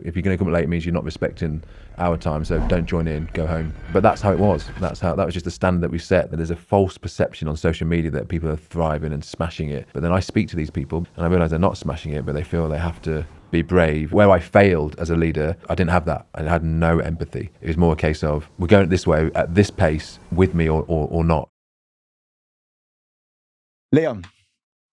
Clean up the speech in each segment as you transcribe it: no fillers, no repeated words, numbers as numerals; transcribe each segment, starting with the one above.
if you're going to come late, it means you're not respecting our time, so don't join in, go home. But that's how it was. That was just the standard that we set, that there's a false perception on social media that people are thriving and smashing it. But then I speak to these people and I realise they're not smashing it, but they feel they have to be brave. Where I failed as a leader, I didn't have that. I had no empathy. It was more a case of, we're going this way at this pace with me or not. Leon,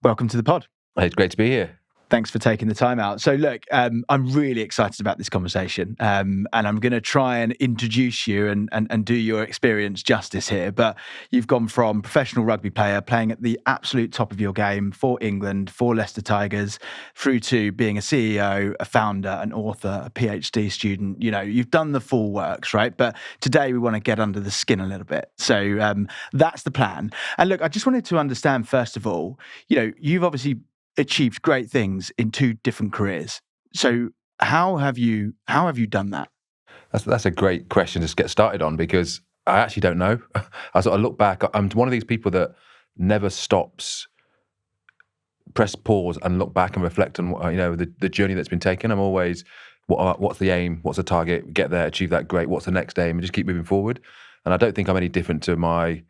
welcome to the pod. It's great to be here. Thanks for taking the time out. So look, I'm really excited about this conversation, and I'm going to try and introduce you and do your experience justice here. But you've gone from professional rugby player, playing at the absolute top of your game for England, for Leicester Tigers, through to being a CEO, a founder, an author, a PhD student. You know, you've done the full works, right? But today we want to get under the skin a little bit. So that's the plan. And look, I just wanted to understand, first of all, you know, you've obviously achieved great things in two different careers. So how have you done that? That's a great question to get started on, because I actually don't know. I sort of look back. I'm one of these people that never stops, press pause and look back and reflect on the journey that's been taken. I'm always, what's the aim? What's the target? Get there, achieve that, great. What's the next aim? And just keep moving forward. And I don't think I'm any different to my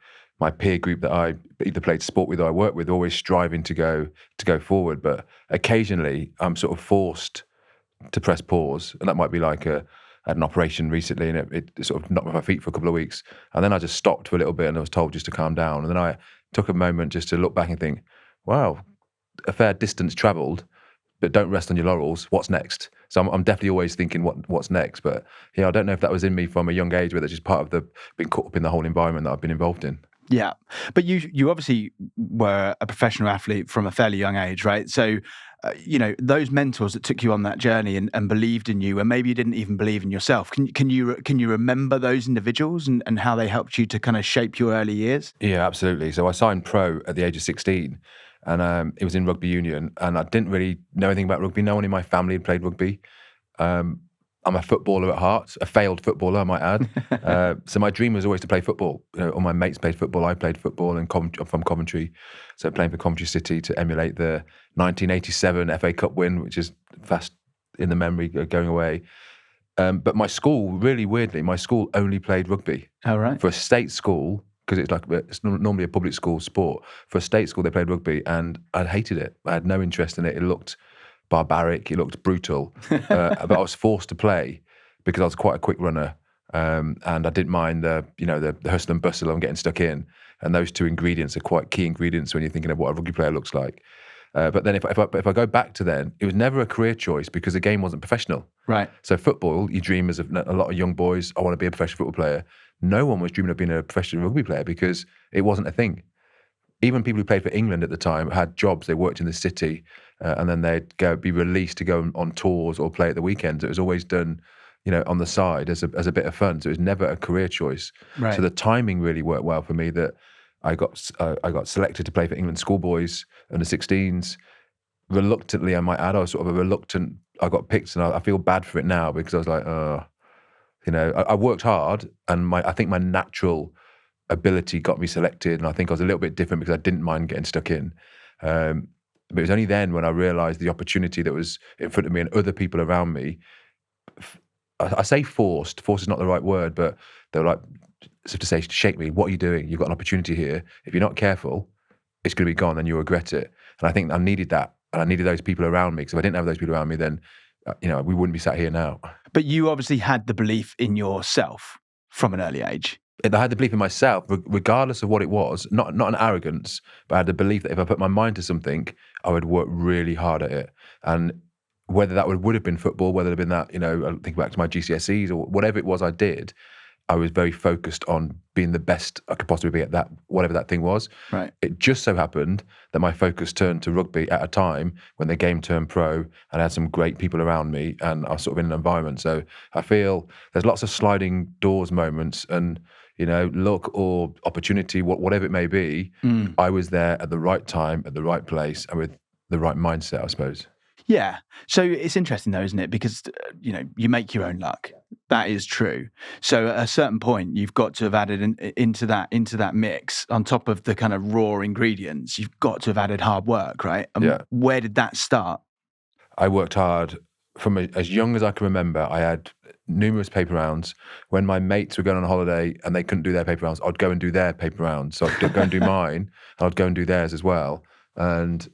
peer group that I either played sport with or I work with, always striving to go forward. But occasionally I'm sort of forced to press pause. And that might be like I had an operation recently and it sort of knocked me off my feet for a couple of weeks. And then I just stopped for a little bit and I was told just to calm down. And then I took a moment just to look back and think, wow, a fair distance traveled, but don't rest on your laurels. What's next? So I'm definitely always thinking what's next. But I don't know if that was in me from a young age, but that's just part of being caught up in the whole environment that I've been involved in. Yeah. But you obviously were a professional athlete from a fairly young age, right? So, those mentors that took you on that journey and believed in you, and maybe you didn't even believe in yourself. Can you remember those individuals and how they helped you to kind of shape your early years? Yeah, absolutely. So I signed pro at the age of 16 and it was in rugby union, and I didn't really know anything about rugby. No one in my family had played rugby. I'm a footballer at heart, a failed footballer, I might add. So my dream was always to play football. All my mates played football. I played football, and I'm from Coventry, so playing for Coventry City to emulate the 1987 FA Cup win, which is fast in the memory going away. But my school, really weirdly, only played rugby. Oh, right. For a state school, because it's normally a public school sport. For a state school, they played rugby, and I hated it. I had no interest in it. It looked barbaric, it looked brutal, but I was forced to play because I was quite a quick runner, and I didn't mind the hustle and bustle of getting stuck in, and those two ingredients are quite key ingredients when you're thinking of what a rugby player looks like. But then if I go back to then, it was never a career choice because the game wasn't professional. Right. So football, you dream as a lot of young boys, I want to be a professional football player. No one was dreaming of being a professional rugby player because it wasn't a thing. Even people who played for England at the time had jobs. They worked in the city, and then they'd be released to go on tours or play at the weekends. It was always done, on the side as a bit of fun. So it was never a career choice. Right. So the timing really worked well for me. That I got selected to play for England schoolboys under 16s. Reluctantly, I might add, I was sort of a reluctant. I got picked, and I feel bad for it now because I was like, I worked hard, and I think my natural ability got me selected, and I think I was a little bit different because I didn't mind getting stuck in. But it was only then when I realised the opportunity that was in front of me and other people around me. I say forced is not the right word, but they were like, so to say, shake me, what are you doing? You've got an opportunity here. If you're not careful, it's going to be gone and you'll regret it. And I think I needed that, and I needed those people around me, because if I didn't have those people around me, then we wouldn't be sat here now. But you obviously had the belief in yourself from an early age. I had the belief in myself, regardless of what it was, not an arrogance, but I had the belief that if I put my mind to something, I would work really hard at it. And whether that would have been football, whether it had been that, I think back to my GCSEs or whatever it was I did, I was very focused on being the best I could possibly be at that, whatever that thing was. Right. It just so happened that my focus turned to rugby at a time when the game turned pro, and I had some great people around me, and I was sort of in an environment. So I feel there's lots of sliding doors moments, and luck or opportunity, whatever it may be, I was there at the right time, at the right place, and with the right mindset, I suppose. Yeah. So it's interesting though, isn't it? Because, you make your own luck. That is true. So at a certain point, you've got to have added into that mix, on top of the kind of raw ingredients, you've got to have added hard work, right? And yeah. Where did that start? I worked hard from as young as I can remember, I had numerous paper rounds. When my mates were going on holiday and they couldn't do their paper rounds, I'd go and do their paper rounds. So I'd go and do mine, and I'd go and do theirs as well. And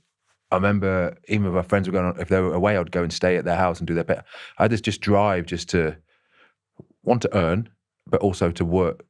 I remember even if my friends were going on, if they were away, I'd go and stay at their house and do their paper. I had this just drive just to want to earn, but also to work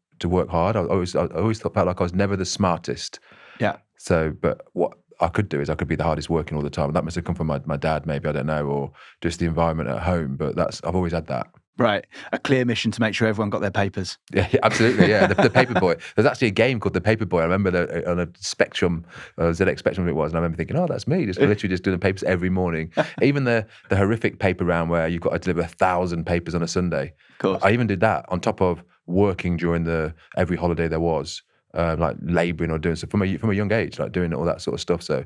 hard. I always felt like I was never the smartest. Yeah. So, but what I could do is I could be the hardest working all the time. That must have come from my dad, maybe, I don't know, or just the environment at home. But I've always had that. Right. A clear mission to make sure everyone got their papers. Yeah, absolutely. Yeah. The paper boy. There's actually a game called the Paper Boy. I remember on a Spectrum, ZX Spectrum it was, and I remember thinking, oh, that's me. Literally just doing the papers every morning. Even the horrific paper round where you've got to deliver 1,000 papers on a Sunday. Of course. I even did that on top of working during every holiday there was. Like labouring or doing so from a young age, like doing all that sort of stuff. So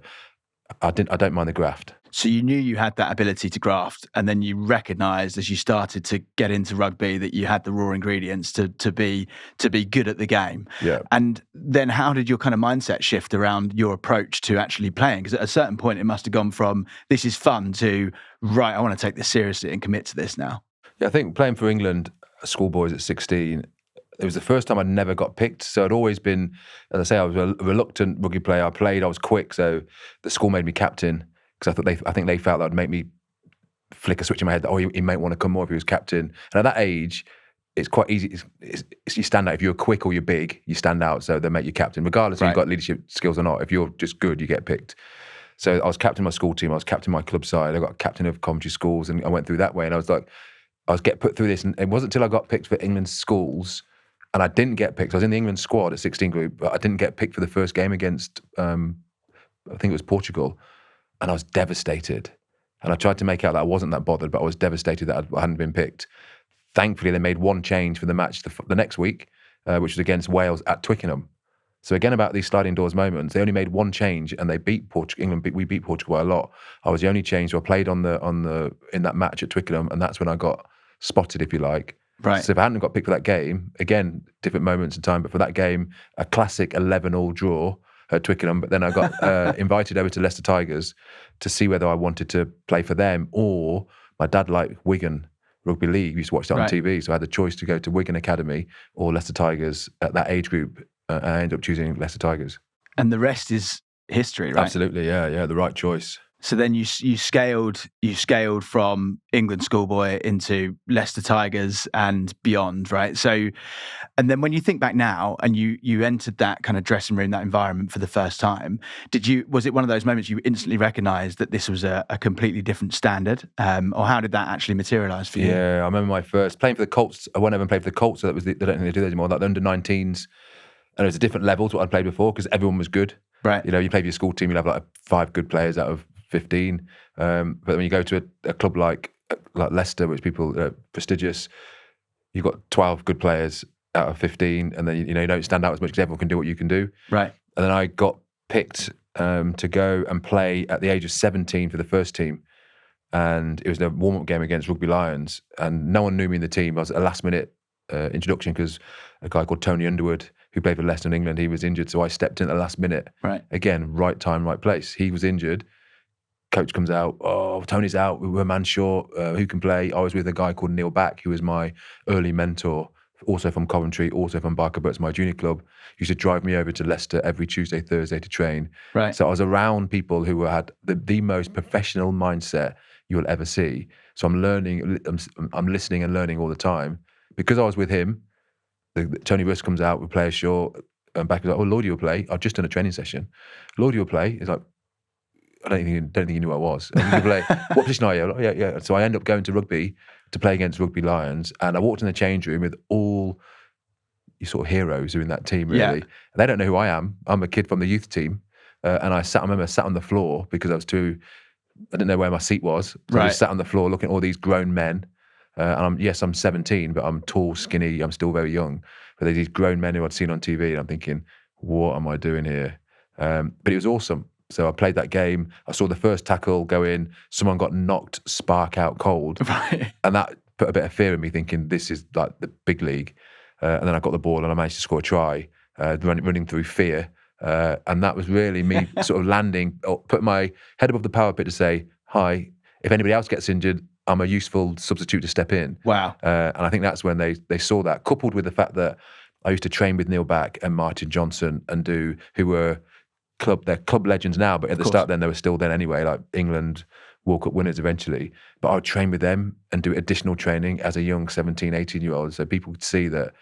I don't mind the graft. So you knew you had that ability to graft, and then you recognised as you started to get into rugby that you had the raw ingredients to be good at the game. Yeah. And then how did your kind of mindset shift around your approach to actually playing? Because at a certain point it must have gone from this is fun to right, I want to take this seriously and commit to this now. Yeah, I think playing for England, schoolboys at 16. It was the first time I'd never got picked. So I'd always been, as I say, I was a reluctant rugby player. I was quick, so the school made me captain because I think they felt that would make me flick a switch in my head that, he might want to come more if he was captain. And at that age, it's quite easy. You stand out. If you're quick or you're big, you stand out, so they make you captain. Regardless if you've got leadership skills or not, if you're just good, you get picked. So I was captain of my school team. I was captain of my club side. I got captain of Coventry schools, and I went through that way. And I was getting put through this, and it wasn't until I got picked for England's schools. And I didn't get picked. I was in the England squad at 16 group, but I didn't get picked for the first game against, I think it was Portugal. And I was devastated. And I tried to make out that I wasn't that bothered, but I was devastated that I hadn't been picked. Thankfully, they made one change for the match the next week, which was against Wales at Twickenham. So again, about these sliding doors moments, they only made one change and they beat Portugal. We beat Portugal by a lot. I was the only change, so I played in that match at Twickenham, and that's when I got spotted, if you like. Right. So if I hadn't got picked for that game, again, different moments in time, but for that game, a classic 11-all draw at Twickenham, but then I got invited over to Leicester Tigers to see whether I wanted to play for them, or my dad liked Wigan Rugby League. We used to watch that on TV, so I had the choice to go to Wigan Academy or Leicester Tigers at that age group. I ended up choosing Leicester Tigers. And the rest is history, right? Absolutely, yeah, the right choice. So then you scaled from England schoolboy into Leicester Tigers and beyond, right? So, and then when you think back now and you entered that kind of dressing room, that environment for the first time, was it one of those moments you instantly recognised that this was a completely different standard, or how did that actually materialise for you? Yeah, I remember my first playing for the Colts. I went over and played for the Colts, so they don't think they do that anymore. Like the under-19s, and it was a different level to what I'd played before because everyone was good. Right. You know, you play for your school team, you'll have like 5 good players out of 15. But when you go to a club like Leicester, which people are prestigious, you've got 12 good players out of 15, and then you don't stand out as much because everyone can do what you can do. Right. And then I got picked to go and play at the age of 17 for the first team, and it was a warm-up game against Rugby Lions, and no one knew me in the team. I was a last-minute introduction because a guy called Tony Underwood, who played for Leicester in England, he was injured, so I stepped in at the last minute. Right. Again, right time, right place. He was injured. Coach comes out, Tony's out, we're a man short, who can play? I was with a guy called Neil Back, who was my early mentor, also from Coventry, also from Barker Burt's my junior club. He used to drive me over to Leicester every Tuesday, Thursday to train. Right. So I was around people who had the most professional mindset you will ever see. So I'm learning, I'm listening and learning all the time. Because I was with him, Tony Russ comes out, we play a short, and Back was like, Lloyd, you'll play. I've just done a training session. Lloyd, you'll play. He's like, I don't think he knew who I was. Like, what position are you? Like, yeah. So I ended up going to rugby to play against Rugby Lions, and I walked in the change room with all you sort of heroes who are in that team, really. Yeah. And they don't know who I am. I'm a kid from the youth team, and I remember I sat on the floor because I didn't know where my seat was. So I just sat on the floor looking at all these grown men. And I'm 17, but I'm tall, skinny. I'm still very young. But there's these grown men who I'd seen on TV, and I'm thinking, what am I doing here? But it was awesome. So I played that game. I saw the first tackle go in. Someone got knocked spark out cold. Right. And that put a bit of fear in me, thinking this is like the big league. And then I got the ball and I managed to score a try, running through fear. And that was really me sort of landing, or put my head above the power pit to say, hi, if anybody else gets injured, I'm a useful substitute to step in. Wow. And I think that's when they saw that, coupled with the fact that I used to train with Neil Back and Martin Johnson who were they're club legends now, but at the start then they were still then anyway, like England World Cup winners eventually. But I would train with them and do additional training as a young 17, 18-year-old. So people could see that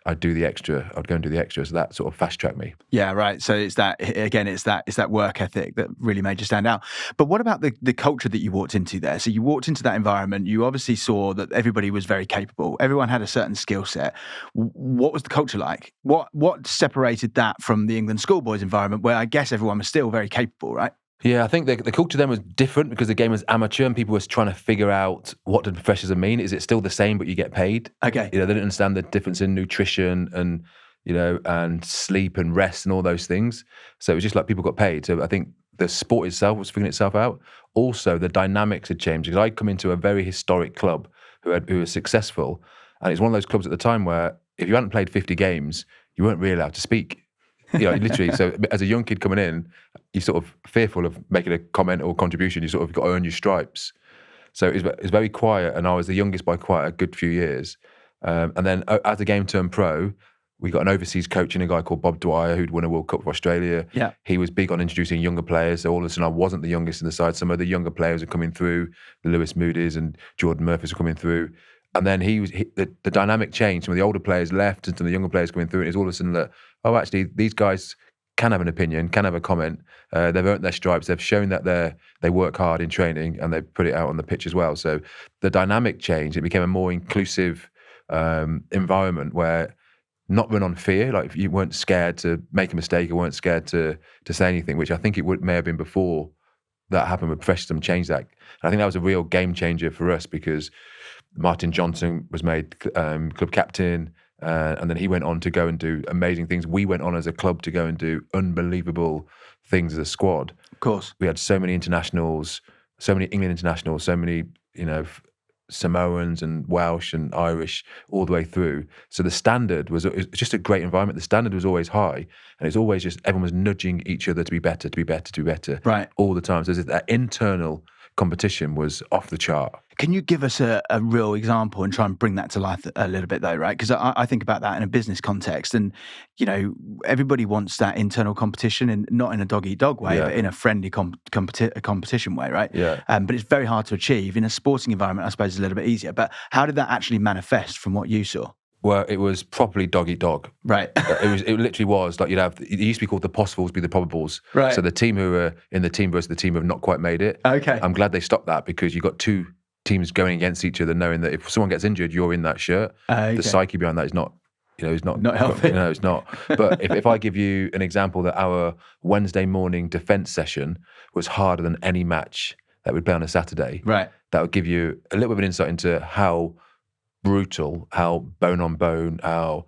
I'd do the extra. I'd go and do the extra. So that sort of fast tracked me. Yeah, right. So it's that work ethic that really made you stand out. But what about the culture that you walked into there? So you walked into that environment. You obviously saw that everybody was very capable. Everyone had a certain skill set. What was the culture like? What separated that from the England schoolboys environment, where I guess everyone was still very capable, right? Yeah, I think the culture then was different because the game was amateur and people were trying to figure out what did professionalism mean. Is it still the same but you get paid? Okay. They didn't understand the difference in nutrition and and sleep and rest and all those things. So it was just like people got paid. So I think the sport itself was figuring itself out. Also, the dynamics had changed because I'd come into a very historic club who was successful, and it's one of those clubs at the time where if you hadn't played 50 games, you weren't really allowed to speak. Literally. So as a young kid coming in, you're sort of fearful of making a comment or contribution. You sort of got to earn your stripes. So it was very quiet, and I was the youngest by quite a good few years. And then as the game turned pro, we got an overseas coach and a guy called Bob Dwyer who'd won a World Cup for Australia. Yeah. He was big on introducing younger players. So all of a sudden I wasn't the youngest in the side. Some of the younger players are coming through. The Lewis Moody's and Jordan Murphys are coming through. And then the dynamic changed. Some of the older players left and some of the younger players coming through. And it's all of a sudden that, actually, these guys can have an opinion, can have a comment. They've earned their stripes. They've shown that they work hard in training and they put it out on the pitch as well. So the dynamic changed. It became a more inclusive environment where not run on fear. Like you weren't scared to make a mistake or weren't scared to say anything, which I think it may have been before that happened, but professionalism changed that. And I think that was a real game changer for us because Martin Johnson was made club captain, and then he went on to go and do amazing things. We went on as a club to go and do unbelievable things as a squad. Of course. We had so many internationals, so many England internationals, so many, Samoans and Welsh and Irish all the way through. So the standard was just a great environment. The standard was always high, and it's always just everyone was nudging each other to be better, right, all the time. So that internal competition was off the chart. Can you give us a real example and try and bring that to life a little bit though, right? Because I think about that in a business context, and everybody wants that internal competition, and not in a dog-eat-dog way, but in a friendly competition way, right? Yeah. But it's very hard to achieve. In a sporting environment, I suppose it's a little bit easier. But how did that actually manifest from what you saw? Well, it was properly dog-eat-dog. Right. It literally was like it used to be called the possibles be the probables. Right. So the team who were in the team versus the team who have not quite made it. Okay. I'm glad they stopped that because you've got two teams going against each other, knowing that if someone gets injured, you're in that shirt. Okay. The psyche behind that is not, is not healthy. No, it's not. But if I give you an example that our Wednesday morning defence session was harder than any match that we'd play on a Saturday, right, that would give you a little bit of an insight into how brutal, how bone on bone, how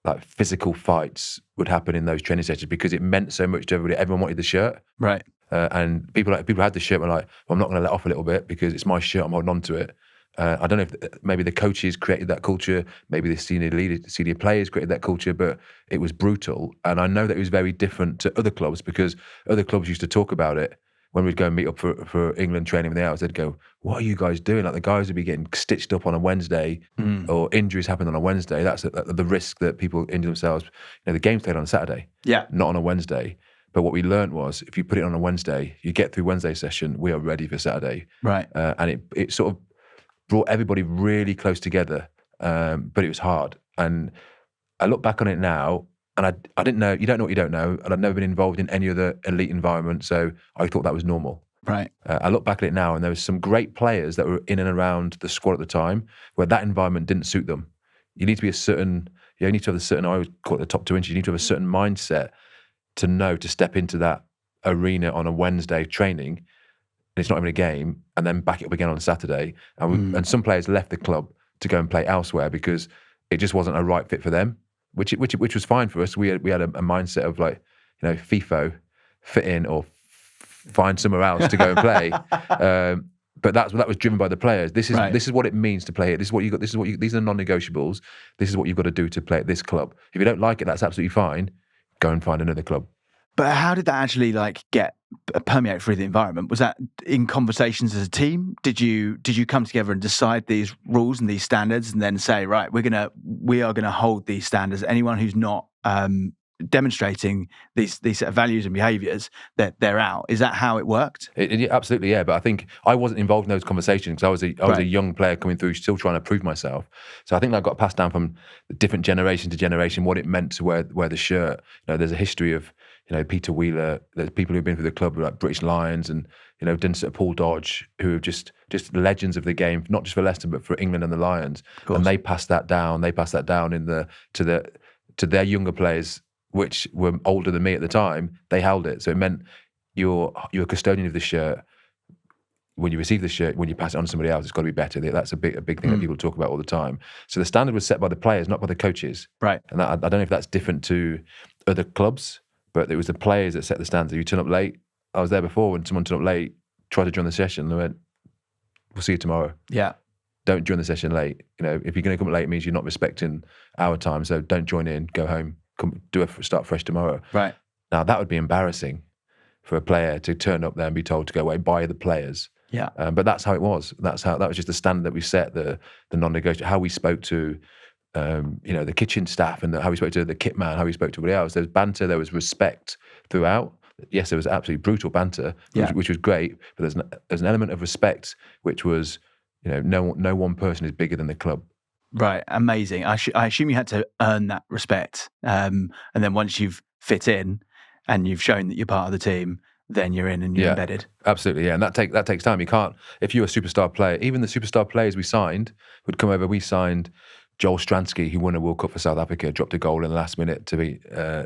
like physical fights would happen in those training sessions because it meant so much to everybody. Everyone wanted the shirt, right? And people had the shirt and were like, well, I'm not going to let off a little bit because it's my shirt. I'm holding on to it. I don't know if maybe the coaches created that culture, maybe the senior players created that culture, but it was brutal. And I know that it was very different to other clubs because other clubs used to talk about it. When we'd go and meet up for England training with the hours, they'd go, what are you guys doing? Like the guys would be getting stitched up on a Wednesday or injuries happen on a Wednesday. That's the risk that people injure themselves. The game's played on a Saturday, not on a Wednesday. But what we learned was if you put it on a Wednesday, you get through Wednesday session, we are ready for Saturday. Right. And it sort of brought everybody really close together, but it was hard. And I look back on it now, and I didn't know, you don't know what you don't know, and I'd never been involved in any other elite environment, so I thought that was normal. Right. I look back at it now, and there was some great players that were in and around the squad at the time where that environment didn't suit them. You need to be you need to have a certain, I would call it the top 2 inches, you need to have a certain mindset to step into that arena on a Wednesday training, and it's not even a game, and then back it up again on Saturday. And some players left the club to go and play elsewhere because it just wasn't a right fit for them. Which was fine for us. We had a mindset of like, FIFO, fit in or find somewhere else to go and play. But that was driven by the players. This is what it means to play here. This is what you got. These are the non-negotiables. This is what you've got to do to play at this club. If you don't like it, that's absolutely fine. Go and find another club. But how did that actually get permeate through the environment? Was that in conversations as a team? Did you come together and decide these rules and these standards, and then say, right, we are gonna hold these standards. Anyone who's not demonstrating these set of values and behaviours, that they're out. Is that how it worked? Absolutely, yeah. But I think I wasn't involved in those conversations because I was a young player coming through, still trying to prove myself. So I think that got passed down from different generation to generation what it meant to wear the shirt. There's a history of Peter Wheeler. There's people who've been through the club like British Lions and Paul Dodge, who are just legends of the game, not just for Leicester but for England and the Lions. And they passed that down. They passed that down to their younger players, which were older than me at the time. They held it. So it meant you're a custodian of the shirt. When you receive the shirt, when you pass it on to somebody else, it's got to be better. That's a big thing that people talk about all the time. So the standard was set by the players, not by the coaches. Right. And I don't know if that's different to other clubs, but it was the players that set the standard. If you turn up late, I was there before when someone turned up late, tried to join the session, and they went, "We'll see you tomorrow." Yeah. Don't join the session late. If you're going to come late, it means you're not respecting our time. So don't join in. Go home. Start fresh tomorrow. Right. Now that would be embarrassing for a player to turn up there and be told to go away by the players. Yeah. But that's how it was. That was just the standard that we set. The non-negotiable. How we spoke to, the kitchen staff and how we spoke to the kit man. How we spoke to everybody else. There was banter. There was respect throughout. Yes, there was absolutely brutal banter, which was great. But there's an element of respect, which was, no one person is bigger than the club. Right, amazing. I assume you had to earn that respect, and then once you've fit in and you've shown that you're part of the team, then you're in and you're embedded. Absolutely, yeah, and that takes time. You can't, if you're a superstar player, even the superstar players we signed would come over. We signed Joel Stransky, who won a World Cup for South Africa, dropped a goal in the last minute to beat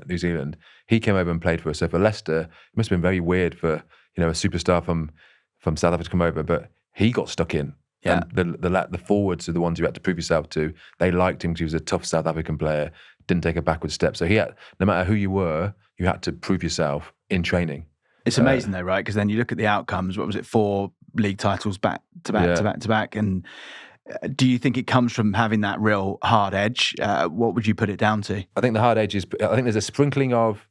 New Zealand. He came over and played for us. So for Leicester, it must have been very weird for a superstar from South Africa to come over, but he got stuck in. Yeah. And the forwards are the ones you had to prove yourself to. They liked him because he was a tough South African player, didn't take a backward step. So no matter who you were, you had to prove yourself in training. It's amazing though, right? Because then you look at the outcomes. What was it? 4 league titles back to back. And do you think it comes from having that real hard edge? What would you put it down to? I think the hard edge is, I think there's a sprinkling of,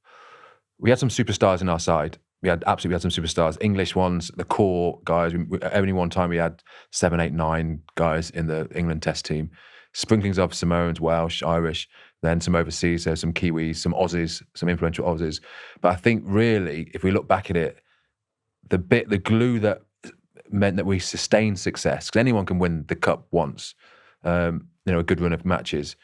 we had some superstars in our side. We had some superstars, English ones, the core guys. At any one time, we had 7, 8, 9 guys in the England Test team. Sprinklings of Samoans, Welsh, Irish, then some overseas, so some Kiwis, some Aussies, some influential Aussies. But I think really, if we look back at it, the glue that meant that we sustained success, because anyone can win the cup once, a good run of matches.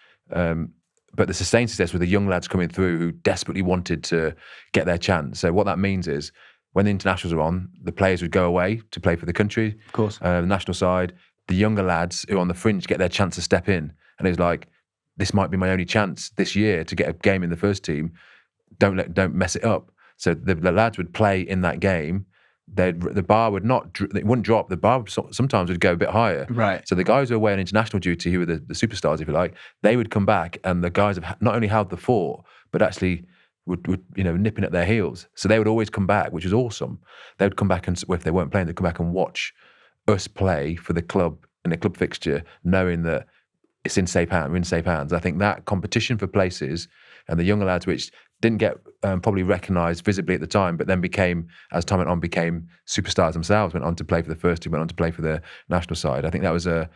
But the sustained success with the young lads coming through who desperately wanted to get their chance. So what that means is when the internationals are on, the players would go away to play for the country. Of course. The national side, the younger lads who are on the fringe get their chance to step in. And it was like, this might be my only chance this year to get a game in the first team. Don't mess it up. So the lads would play in that game. The bar would it wouldn't drop. The bar sometimes would go a bit higher. Right. So the guys who were away on international duty, who were the superstars, if you like, they would come back, and the guys have not only held the fort, but actually would nipping at their heels. So they would always come back, which was awesome. They would come back, and if they weren't playing, they'd come back and watch us play for the club in a club fixture, knowing that it's in safe hands. We're in safe hands. I think that competition for places and the younger lads, which didn't get probably recognised visibly at the time, but then as time went on, became superstars themselves, went on to play for the first team, went on to play for the national side. I think that was a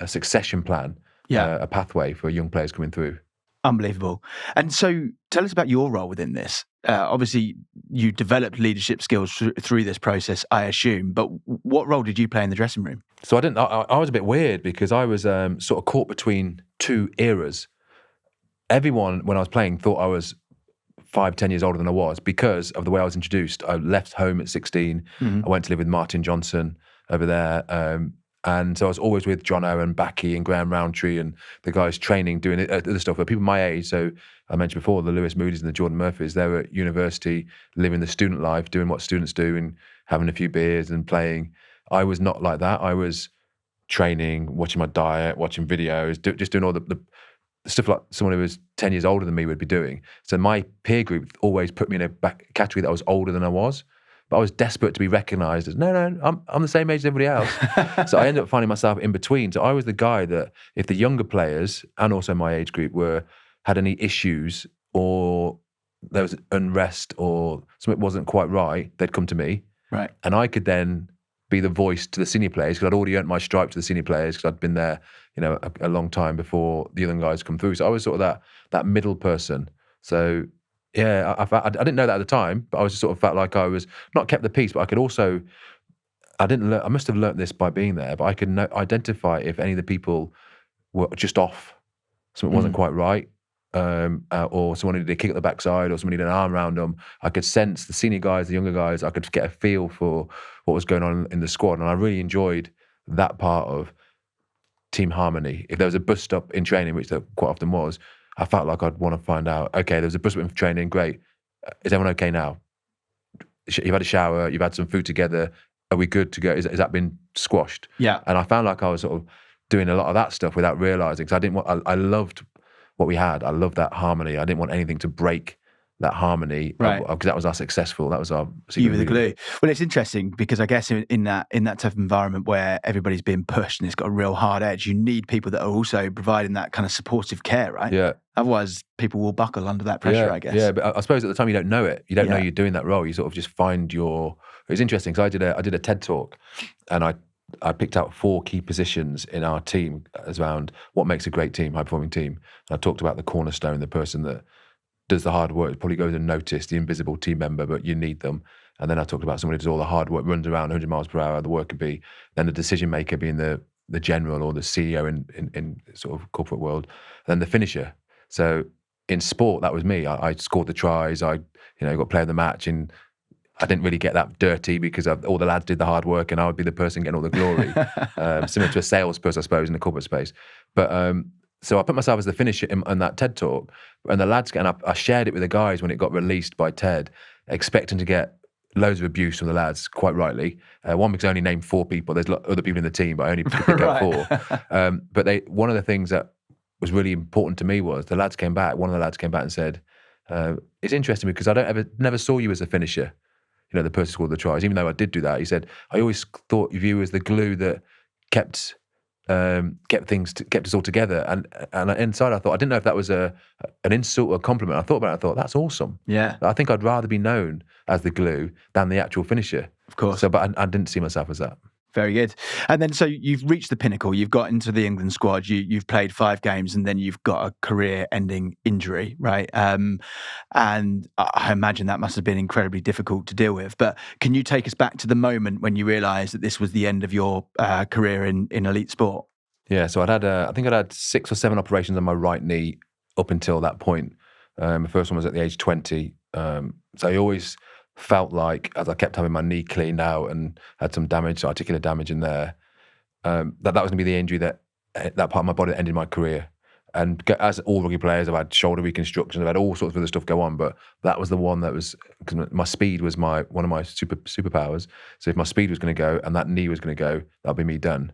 succession plan, a pathway for young players coming through. Unbelievable. And so tell us about your role within this. Obviously, you developed leadership skills through this process, I assume, but what role did you play in the dressing room? So I was a bit weird because I was sort of caught between 2 eras. Everyone, when I was playing, thought I was 5, 10 years older than I was because of the way I was introduced. I left home at 16. Mm-hmm. I went to live with Martin Johnson over there. And so I was always with Jono and Backy and Graham Roundtree and the guys training, doing other stuff. But people my age, so I mentioned before, the Lewis Moody's and the Jordan Murphys, they were at university, living the student life, doing what students do and having a few beers and playing. I was not like that. I was training, watching my diet, watching videos, just doing all the stuff like someone who was 10 years older than me would be doing. So my peer group always put me in a category that I was older than I was. But I was desperate to be recognised as, no, I'm the same age as everybody else. So I ended up finding myself in between. So I was the guy that if the younger players and also my age group had any issues or there was unrest or something wasn't quite right, they'd come to me. Right. And I could then be the voice to the senior players because I'd already earned my stripe to the senior players because I'd been there, a long time before the young guys come through. So I was sort of that middle person. So yeah, I didn't know that at the time, but I was just sort of felt like I was not kept the peace, but I could also, I must have learnt this by being there, but I could identify if any of the people were just off, something wasn't quite right. Or someone needed a kick at the backside, or someone needed an arm around them. I could sense the senior guys, the younger guys. I could get a feel for what was going on in the squad, and I really enjoyed that part of team harmony. If there was a bust up in training, which there quite often was, I felt like I'd want to find out. Okay, there was a bust up in training. Great, is everyone okay now? You've had a shower. You've had some food together. Are we good to go? Is that been squashed? Yeah. And I found like I was sort of doing a lot of that stuff without realizing. Because I didn't want. I loved what we had. I loved that harmony. I didn't want anything to break that harmony, right? Because that was our successful. That was our. You were the glue. Well, it's interesting because I guess in that tough environment where everybody's being pushed and it's got a real hard edge, you need people that are also providing that kind of supportive care, right? Yeah. Otherwise, people will buckle under that pressure. I guess. Yeah, but I suppose at the time you don't know it. You don't know you're doing that role. You sort of just find your. It was interesting because I did a TED talk, and I picked out 4 key positions in our team as around what makes a great team, high-performing team. And I talked about the cornerstone, the person that does the hard work, probably goes unnoticed, the invisible team member, but you need them. And then I talked about somebody who does all the hard work, runs around 100 miles per hour, the worker bee. Then the decision maker being the general or the CEO in sort of corporate world. And then the finisher. So in sport, that was me. I scored the tries. I got player of the match, and I didn't really get that dirty because all the lads did the hard work and I would be the person getting all the glory. Similar to a salesperson, I suppose, in the corporate space. But so I put myself as the finisher in that TED talk, and the lads, and I shared it with the guys when it got released by TED, expecting to get loads of abuse from the lads, quite rightly. One, because I only named 4 people. There's other people in the team, but I only picked up 4. But one of the things that was really important to me was one of the lads came back and said, it's interesting because I never saw you as a finisher. The person scored the tries, even though I did do that. He said, I always thought of you as the glue that kept us all together. And inside I thought, I didn't know if that was an insult or a compliment. I thought about it, I thought, that's awesome. Yeah. I think I'd rather be known as the glue than the actual finisher. Of course. So, but I didn't see myself as that. Very good. And then, so you've reached the pinnacle. You've got into the England squad. You've played 5 games, and then you've got a career-ending injury, right? And I imagine that must have been incredibly difficult to deal with. But can you take us back to the moment when you realised that this was the end of your career in elite sport? Yeah. So I think I'd had 6 or 7 operations on my right knee up until that point. The first one was at the age 20. So I always felt like, as I kept having my knee cleaned out and had some damage, articular damage in there, that was going to be the injury that part of my body that ended my career. And as all rugby players, I've had shoulder reconstructions, I've had all sorts of other stuff go on, but that was the one that was, because my speed was one of my superpowers. So if my speed was going to go and that knee was going to go, that'll be me done.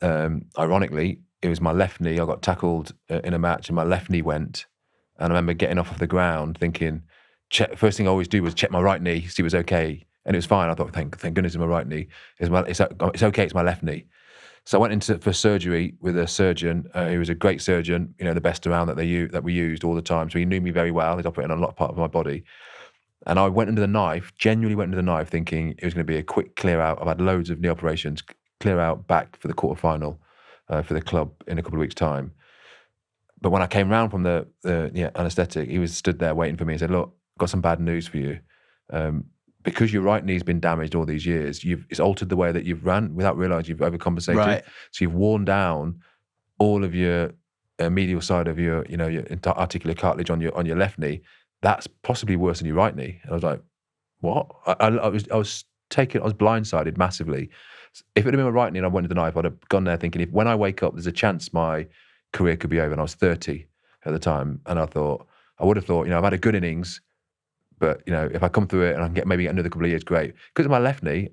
Ironically, it was my left knee. I got tackled in a match and my left knee went. And I remember getting off the ground thinking, first thing I always do was check my right knee, see if it was okay. And it was fine. I thought, thank goodness it's my right knee. It's okay, it's my left knee. So I went for surgery with a surgeon who was a great surgeon, the best around that we used all the time. So he knew me very well. He's operating on a lot of part of my body. And I went under the knife, genuinely went under the knife, thinking it was going to be a quick clear out. I've had loads of knee operations, clear out back for the quarterfinal for the club in a couple of weeks' time. But when I came round from the anaesthetic, he was stood there waiting for me and said, look, I've got some bad news for you. Because your right knee's been damaged all these years, it's altered the way that you've ran without realising you've overcompensated. Right. So you've worn down all of your medial side of your articular cartilage on your left knee. That's possibly worse than your right knee. And I was like, what? I was blindsided massively. If it had been my right knee and I went to the knife, I'd have gone there thinking, if when I wake up, there's a chance my career could be over. And I was 30 at the time. And I would have thought, I've had a good innings, but, if I come through it and I can maybe get another couple of years, great. Because of my left knee,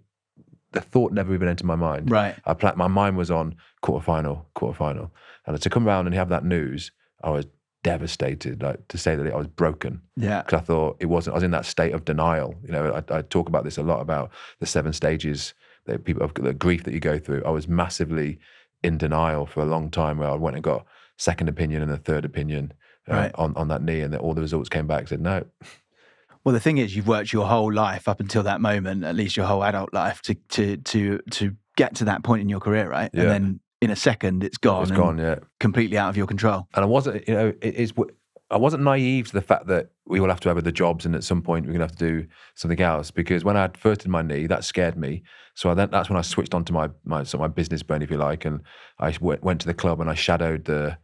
the thought never even entered my mind. Right. My mind was on quarterfinal. And to come around and have that news, I was devastated, to say that I was broken. Yeah. Because I thought I was in that state of denial. I talk about this a lot, about the 7 stages that the grief that you go through. I was massively in denial for a long time, where I went and got second opinion and a third opinion. on that knee, and that all the results came back and said no. Well, the thing is, you've worked your whole life up until that moment, at least your whole adult life, to get to that point in your career, right? Yeah. And then in a second, it's gone. It's gone, yeah. Completely out of your control. And I wasn't, I wasn't naive to the fact that we will have to have other jobs, and at some point we're going to have to do something else. Because when I had first in my knee, that scared me. So that's when I switched onto my business brain, if you like, and I went to the club and I shadowed the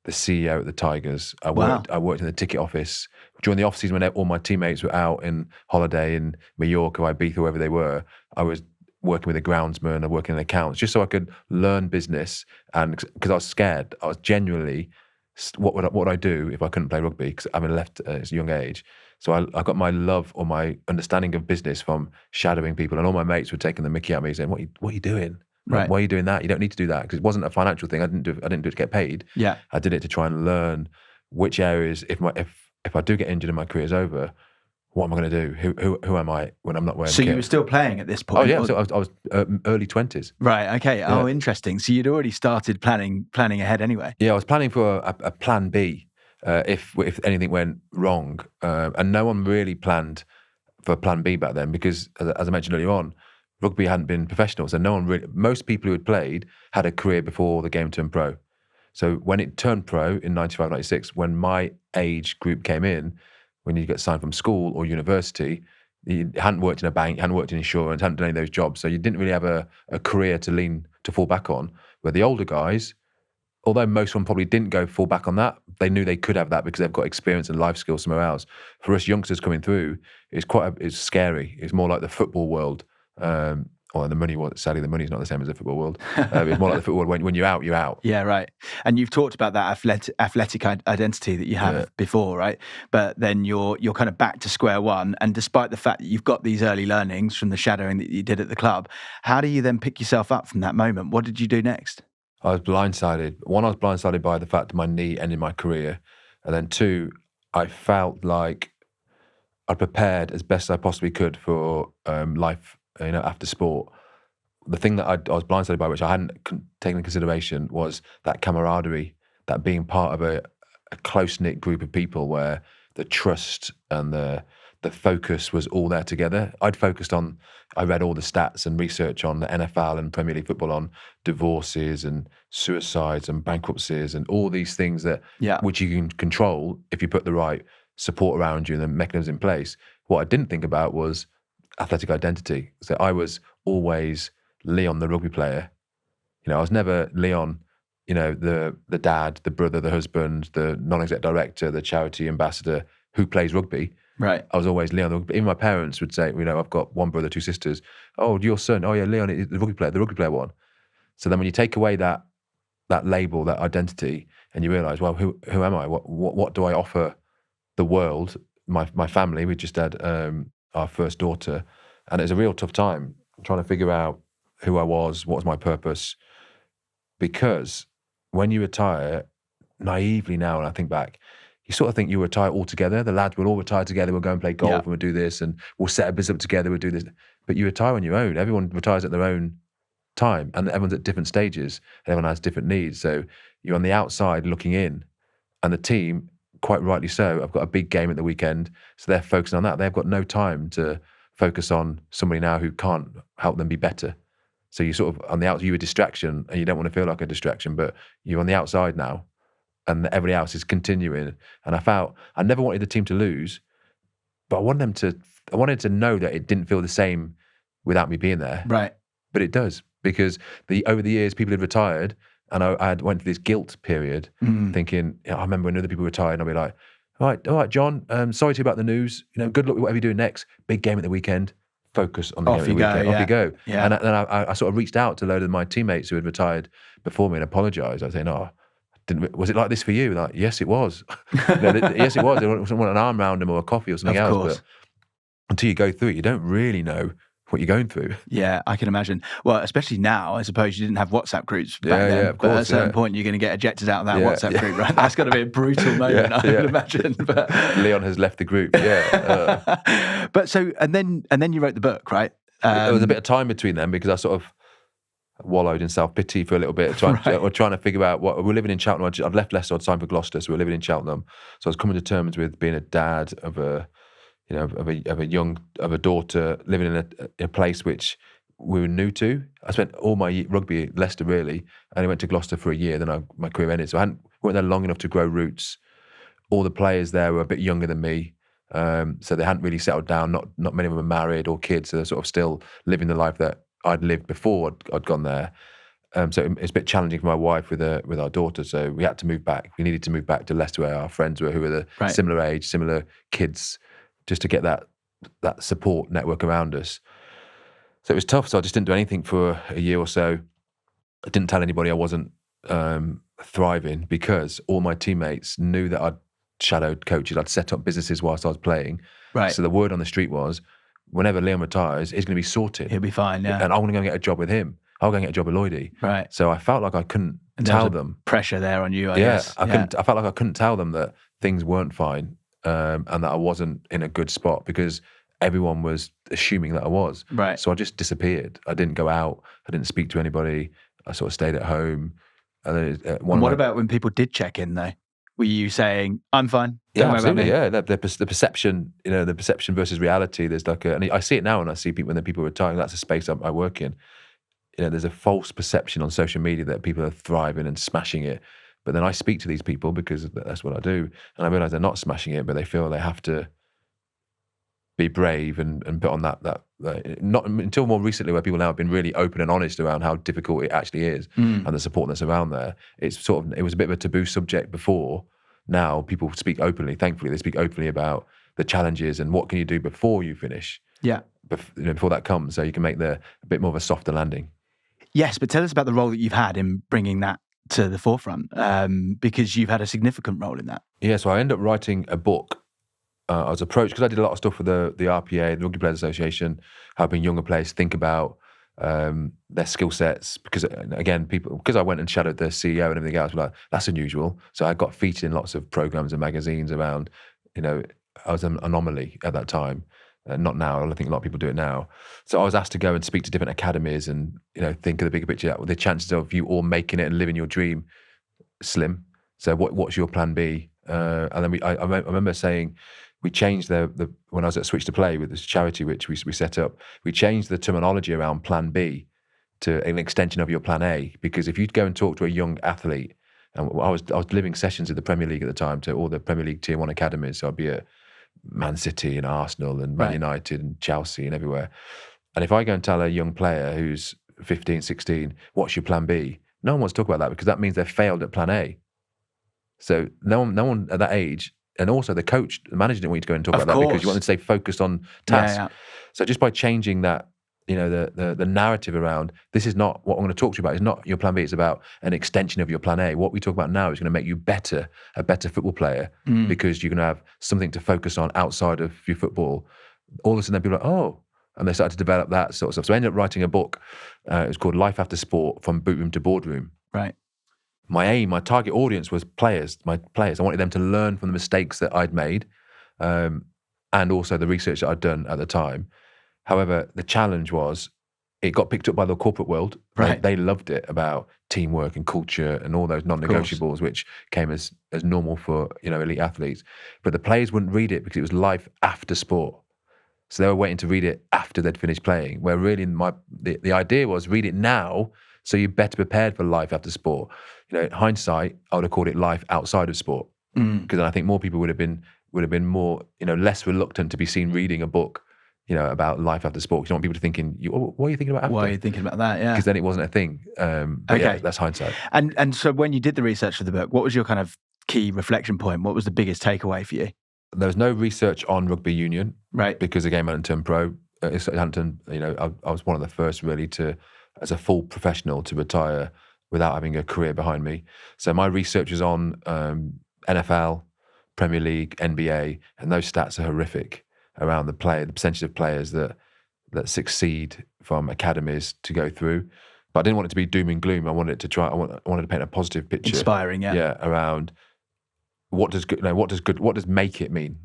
CEO at the Tigers. I worked in the ticket office during the off season when all my teammates were out in holiday in Mallorca or Ibiza, wherever they were. I was working with a groundsman, or working in accounts, just so I could learn business. And because I was scared, I was genuinely, what would I do if I couldn't play rugby? Because I left at a young age. So I got my love or my understanding of business from shadowing people, and all my mates were taking the mickey at me, saying, "What are you doing? Right. Why are you doing that? You don't need to do that," because it wasn't a financial thing. I didn't do it to get paid. Yeah, I did it to try and learn which areas, if I do get injured and my career's over, what am I going to do? Who am I when I'm not wearing? So the kit? You were still playing at this point? Oh yeah, so I was early 20s. Right. Okay. Yeah. Oh, interesting. So you'd already started planning ahead anyway. Yeah, I was planning for a plan B if anything went wrong, and no one really planned for plan B back then, because as I mentioned earlier on, rugby hadn't been professional, so most people who had played had a career before the game turned pro. So when it turned pro in 95, 96, when my age group came in, when you get signed from school or university, you hadn't worked in a bank, hadn't worked in insurance, hadn't done any of those jobs, so you didn't really have a career to fall back on. Where the older guys, although most of them probably didn't go fall back on that, they knew they could have that because they've got experience and life skills somewhere else. For us youngsters coming through, it's scary. It's more like the football world. Or the money world. Sadly, the money's not the same as the football world. It's more like the football world. When you're out, you're out. Yeah, right. And you've talked about that athletic identity that you have before, right? But then you're kind of back to square one. And despite the fact that you've got these early learnings from the shadowing that you did at the club, how do you then pick yourself up from that moment? What did you do next? I was blindsided. One, I was blindsided by the fact that my knee ended my career. And then two, I felt like I'd prepared as best as I possibly could for life, after sport. The thing that I was blindsided by, which I hadn't taken into consideration, was that camaraderie, that being part of a close-knit group of people where the trust and the focus was all there together. I read all the stats and research on the NFL and Premier League football on divorces and suicides and bankruptcies and all these things which you can control if you put the right support around you and the mechanisms in place. What I didn't think about was athletic identity. So I was always Leon, the rugby player. I was never Leon, the dad, the brother, the husband, the non-exec director, the charity ambassador who plays rugby. Right. I was always Leon. Even my parents would say, I've got one brother, two sisters. Oh, your son? Oh yeah, Leon is the rugby player one. So then when you take away that label, that identity, and you realise, well, who am I? What do I offer the world? My family. We just had our first daughter, and it was a real tough time trying to figure out who I was, what was my purpose. Because when you retire, naively now, and I think back, you sort of think you retire all together. The lads will all retire together. We'll go and play golf and we'll do this, and we'll set a business up together. We'll do this. But you retire on your own. Everyone retires at their own time, and everyone's at different stages. Everyone has different needs. So you're on the outside looking in, and the team, quite rightly so, I've got a big game at the weekend, so they're focusing on that. They've got no time to focus on somebody now who can't help them be better. So you sort of, on the outside, you're a distraction, and you don't want to feel like a distraction, but you're on the outside now, and everybody else is continuing. And I felt, I never wanted the team to lose, but I wanted to know that it didn't feel the same without me being there. Right. But it does, because over the years, people had retired, and I went through this guilt period, thinking, I remember when other people retired, and I'd be like, all right, John, sorry to hear about the news. Good luck with whatever you're doing next. Big game at the weekend. Focus on the game at the weekend. Off you go. Yeah. And then I sort of reached out to a load of my teammates who had retired before me and apologised. I was saying, was it like this for you? Like, yes, it was. Yes, it was. They want an arm around them or a coffee or something else. But until you go through it, you don't really know what you're going through. Yeah, I can imagine. Well, especially now, I suppose you didn't have WhatsApp groups back then. Yeah, of course. But at a certain point, you're going to get ejected out of that WhatsApp group, right? That's got to be a brutal moment, I would imagine. But Leon has left the group. Yeah. But so, and then you wrote the book, right? There was a bit of time between them because wallowed in self-pity for a little bit, trying to figure out what we're living in Cheltenham. I'd left Leicester, I'd signed for Gloucester, so we're living in Cheltenham. So I was coming to terms with being a dad of a daughter living in a place which we were new to. I spent all my rugby at Leicester, really. I only went to Gloucester for a year, then my career ended. So I weren't there long enough to grow roots. All the players there were a bit younger than me, so they hadn't really settled down. Not many of them were married or kids, so they're sort of still living the life that I'd lived before I'd gone there. So it's a bit challenging for my wife with our daughter. So we had to move back. We needed to move back to Leicester, where our friends were, who were the similar age, similar kids, just to get that support network around us. So it was tough. So I just didn't do anything for a year or so. I didn't tell anybody I wasn't thriving, because all my teammates knew that I'd shadowed coaches. I'd set up businesses whilst I was playing. Right. So the word on the street was, whenever Leon retires, he's going to be sorted. He'll be fine, yeah. And I'm going to go and get a job with him. I'll go and get a job with Lloydie. Right. So I felt like I couldn't tell them. Pressure there on you, I guess. I felt like I couldn't tell them that things weren't fine, and that I wasn't in a good spot, because everyone was assuming that I was. Right. So I just disappeared. I didn't go out. I didn't speak to anybody. I sort of stayed at home. And then what about when people did check in, though? Were you saying, I'm fine? Yeah, absolutely. Yeah, the perception, the perception versus reality. There's and I see it now when I see people, when people are retiring. That's a space I work in. There's a false perception on social media that people are thriving and smashing it. But then I speak to these people, because that's what I do, and I realise they're not smashing it, but they feel they have to be brave and put on that not until more recently, where people now have been really open and honest around how difficult it actually is, and the support that's around there. It was a bit of a taboo subject before. Now people speak openly. Thankfully, they speak openly about the challenges and what can you do before you finish. Yeah, before that comes, so you can make a bit more of a softer landing. Yes, but tell us about the role that you've had in bringing that to the forefront, because you've had a significant role in that. Yeah, so I ended up writing a book. I was approached, because I did a lot of stuff with the RPA, the Rugby Players Association, helping younger players think about their skill sets. Because again, because I went and shadowed the CEO and everything else, were like, that's unusual. So I got featured in lots of programs and magazines around, I was an anomaly at that time. Not now. I think a lot of people do it now. So I was asked to go and speak to different academies and, think of the bigger picture. The chances of you all making it and living your dream, slim. So what's your plan B? And then I remember saying, we changed when I was at Switch to Play with this charity which we set up, we changed the terminology around plan B to an extension of your plan A, because if you'd go and talk to a young athlete, and I was delivering sessions at the Premier League at the time to all the Premier League Tier 1 academies, so I'd be at Man City and Arsenal and Man United and Chelsea and everywhere. And if I go and tell a young player who's 15, 16, what's your plan B? No one wants to talk about that, because that means they've failed at plan A. So no one at that age, and also the coach, the manager didn't want you to go and talk about that, because you want them to stay focused on task. Yeah. So just by changing that, the narrative around, this is not what I'm going to talk to you about. It's not your plan B. It's about an extension of your plan A. What we talk about now is going to make you a better football player, because you're going to have something to focus on outside of your football. All of a sudden, people are like, oh, and they started to develop that sort of stuff. So I ended up writing a book. It was called Life After Sport: From Boot to Boardroom. Right. My target audience was my players. I wanted them to learn from the mistakes that I'd made, and also the research that I'd done at the time. However, the challenge was, it got picked up by the corporate world. Right. They loved it, about teamwork and culture and all those non-negotiables, which came as normal for elite athletes. But the players wouldn't read it, because it was life after sport. So they were waiting to read it after they'd finished playing. Where really the idea was, read it now, so you're better prepared for life after sport. In hindsight, I would have called it life outside of sport, because then I think more people would have been more less reluctant to be seen reading a book about life after sport. You don't want people to thinking, what are you thinking about after? Why are you thinking about that? Yeah, because then it wasn't a thing. But yeah, that's hindsight. And so when you did the research for the book, what was your kind of key reflection point? What was the biggest takeaway for you? There was no research on rugby union, right? Because the game hadn't turned pro. I was one of the first really to, as a full professional, to retire without having a career behind me. So my research is on NFL, Premier League, NBA, and those stats are horrific around the percentage of players that succeed from academies to go through. But I didn't want it to be doom and gloom. I wanted to paint a positive picture, inspiring, around what does make it mean.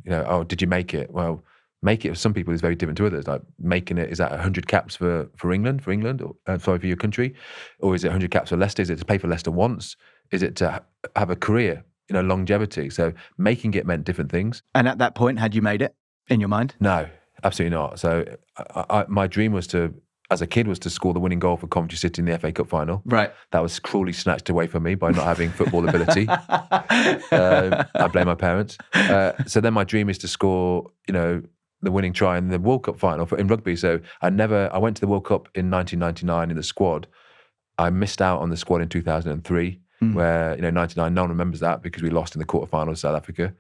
Did you make it? Well, make it for some people is very different to others. Like making it, is that 100 caps for England, or for your country? Or is it 100 caps for Leicester? Is it to play for Leicester once? Is it to have a career, longevity? So making it meant different things. And at that point, had you made it in your mind? No, absolutely not. So my dream was as a kid, was to score the winning goal for Coventry City in the FA Cup final. Right. That was cruelly snatched away from me by not having football ability. I blame my parents. So then my dream is to score, the winning try in the World Cup final in rugby. So I went to the World Cup in 1999 in the squad. I missed out on the squad in 2003, where, 99, no one remembers that because we lost in the quarterfinal to South Africa.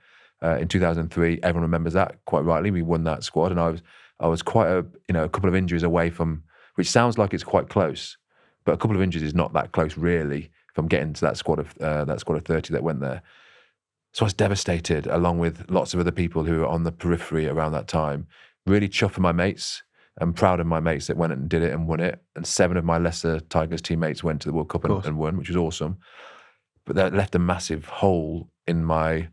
In 2003, everyone remembers that quite rightly. We won that squad, and I was quite a couple of injuries away from, which sounds like it's quite close, but a couple of injuries is not that close really from getting to that squad of 30 that went there. So I was devastated, along with lots of other people who were on the periphery around that time. Really chuffed for my mates. I'm proud of my mates that went and did it and won it. And 7 of my Leicester Tigers teammates went to the World Cup and won, which was awesome. But that left a massive hole in my,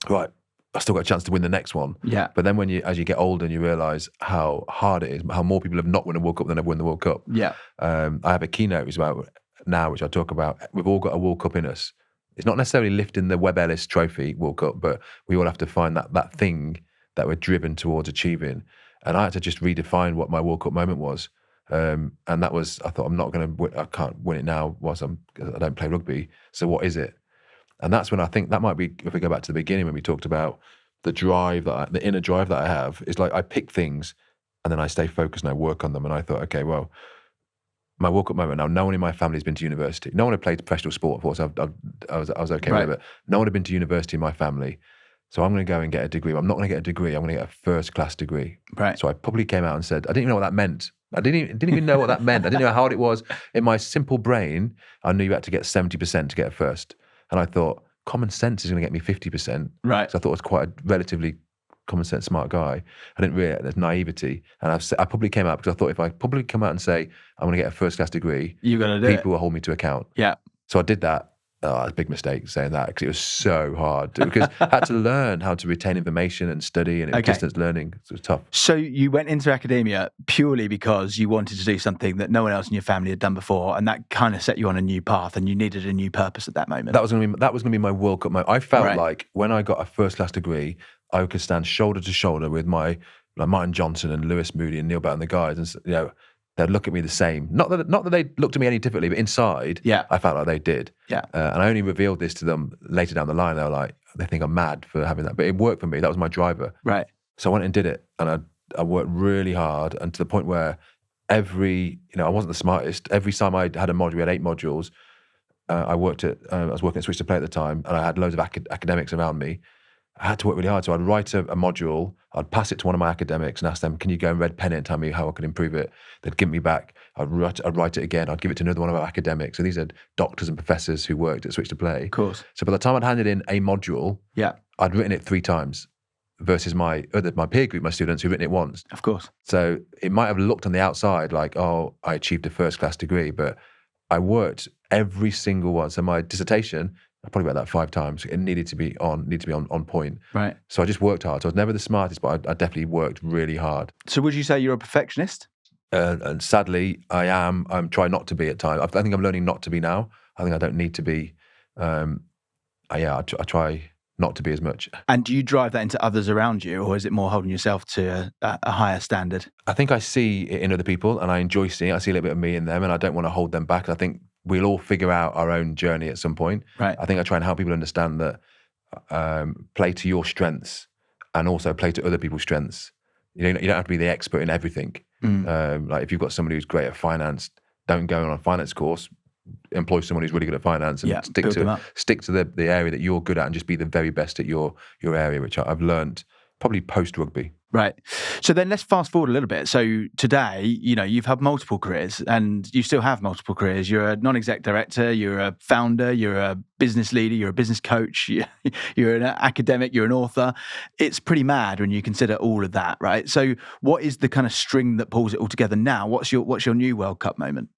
right, I still got a chance to win the next one. Yeah. But then as you get older and you realise how hard it is, how more people have not won a World Cup than have won the World Cup. Yeah. I have a keynote which I talk about. We've all got a World Cup in us. It's not necessarily lifting the Webb Ellis Trophy World Cup, but we all have to find that thing that we're driven towards achieving. And I had to just redefine what my World Cup moment was. And that was, I thought, I can't win it now whilst I don't play rugby. So what is it? And that's when I think that might be, if we go back to the beginning when we talked about the drive, the inner drive that I have, is like I pick things and then I stay focused and I work on them. And I thought, okay, well, my World Cup moment now, no one in my family has been to university. No one had played professional sport before, so I was okay with it. But no one had been to university in my family. So I'm going to go and get a degree. I'm not going to get a degree. I'm going to get a first-class degree. Right. So I probably came out and said, I didn't even know what that meant. I didn't even know what that meant. I didn't know how hard it was. In my simple brain, I knew you had to get 70% to get a first. And I thought, common sense is going to get me 50%. Right. So I thought I was quite a relatively common sense, smart guy. I didn't realize there's naivety. And I probably came out because I thought if I probably come out and say, I'm going to get a first-class degree, you're going to do people will hold me to account. Yeah. So I did that. Oh, it's a big mistake saying that because it was so hard. Because I had to learn how to retain information and study, and it was distance learning. So it was tough. So you went into academia purely because you wanted to do something that no one else in your family had done before, and that kind of set you on a new path, and you needed a new purpose at that moment. That was going to be my World Cup moment. I felt like when I got a first-class degree, I could stand shoulder to shoulder with like Martin Johnson and Lewis Moody and Neil Bell and the guys, and they'd look at me the same. Not that they looked at me any differently, but inside, I felt like they did. Yeah. And I only revealed this to them later down the line. They were like, they think I'm mad for having that. But it worked for me. That was my driver. Right. So I went and did it. And I worked really hard. And to the point where I wasn't the smartest. Every time I had a module, we had 8 modules. I was working at Switch to Play at the time. And I had loads of academics around me. I had to work really hard. So I'd write a module, I'd pass it to one of my academics and ask them, can you go and red pen it and tell me how I could improve it? They'd give me back. I'd write it again. I'd give it to another one of our academics. So these are doctors and professors who worked at Switch to Play. Of course. So by the time I'd handed in a module, I'd written it 3 times versus my peer group, my students who'd written it once. Of course. So it might have looked on the outside like, oh, I achieved a first-class degree, but I worked every single one. So my dissertation, I probably read that 5 times. It needed to be on point. Right. So I just worked hard. So I was never the smartest, but I definitely worked really hard. So would you say you're a perfectionist? And sadly, I am. I'm trying not to be at times. I think I'm learning not to be now. I think I don't need to be. I try not to be as much. And do you drive that into others around you, or is it more holding yourself to a higher standard? I think I see it in other people, and I enjoy seeing it. I see a little bit of me in them, and I don't want to hold them back. I think we'll all figure out our own journey at some point. Right. I think I try and help people understand that play to your strengths and also play to other people's strengths. You don't have to be the expert in everything. Like if you've got somebody who's great at finance, don't go on a finance course. Employ someone who's really good at finance and stick to the area that you're good at and just be the very best at your area, which I've learned probably post rugby. Right. So then let's fast forward a little bit. So today, you've had multiple careers and you still have multiple careers. You're a non-exec director, you're a founder, you're a business leader, you're a business coach, you're an academic, you're an author. It's pretty mad when you consider all of that, right? So what is the kind of string that pulls it all together now? What's your new World Cup moment?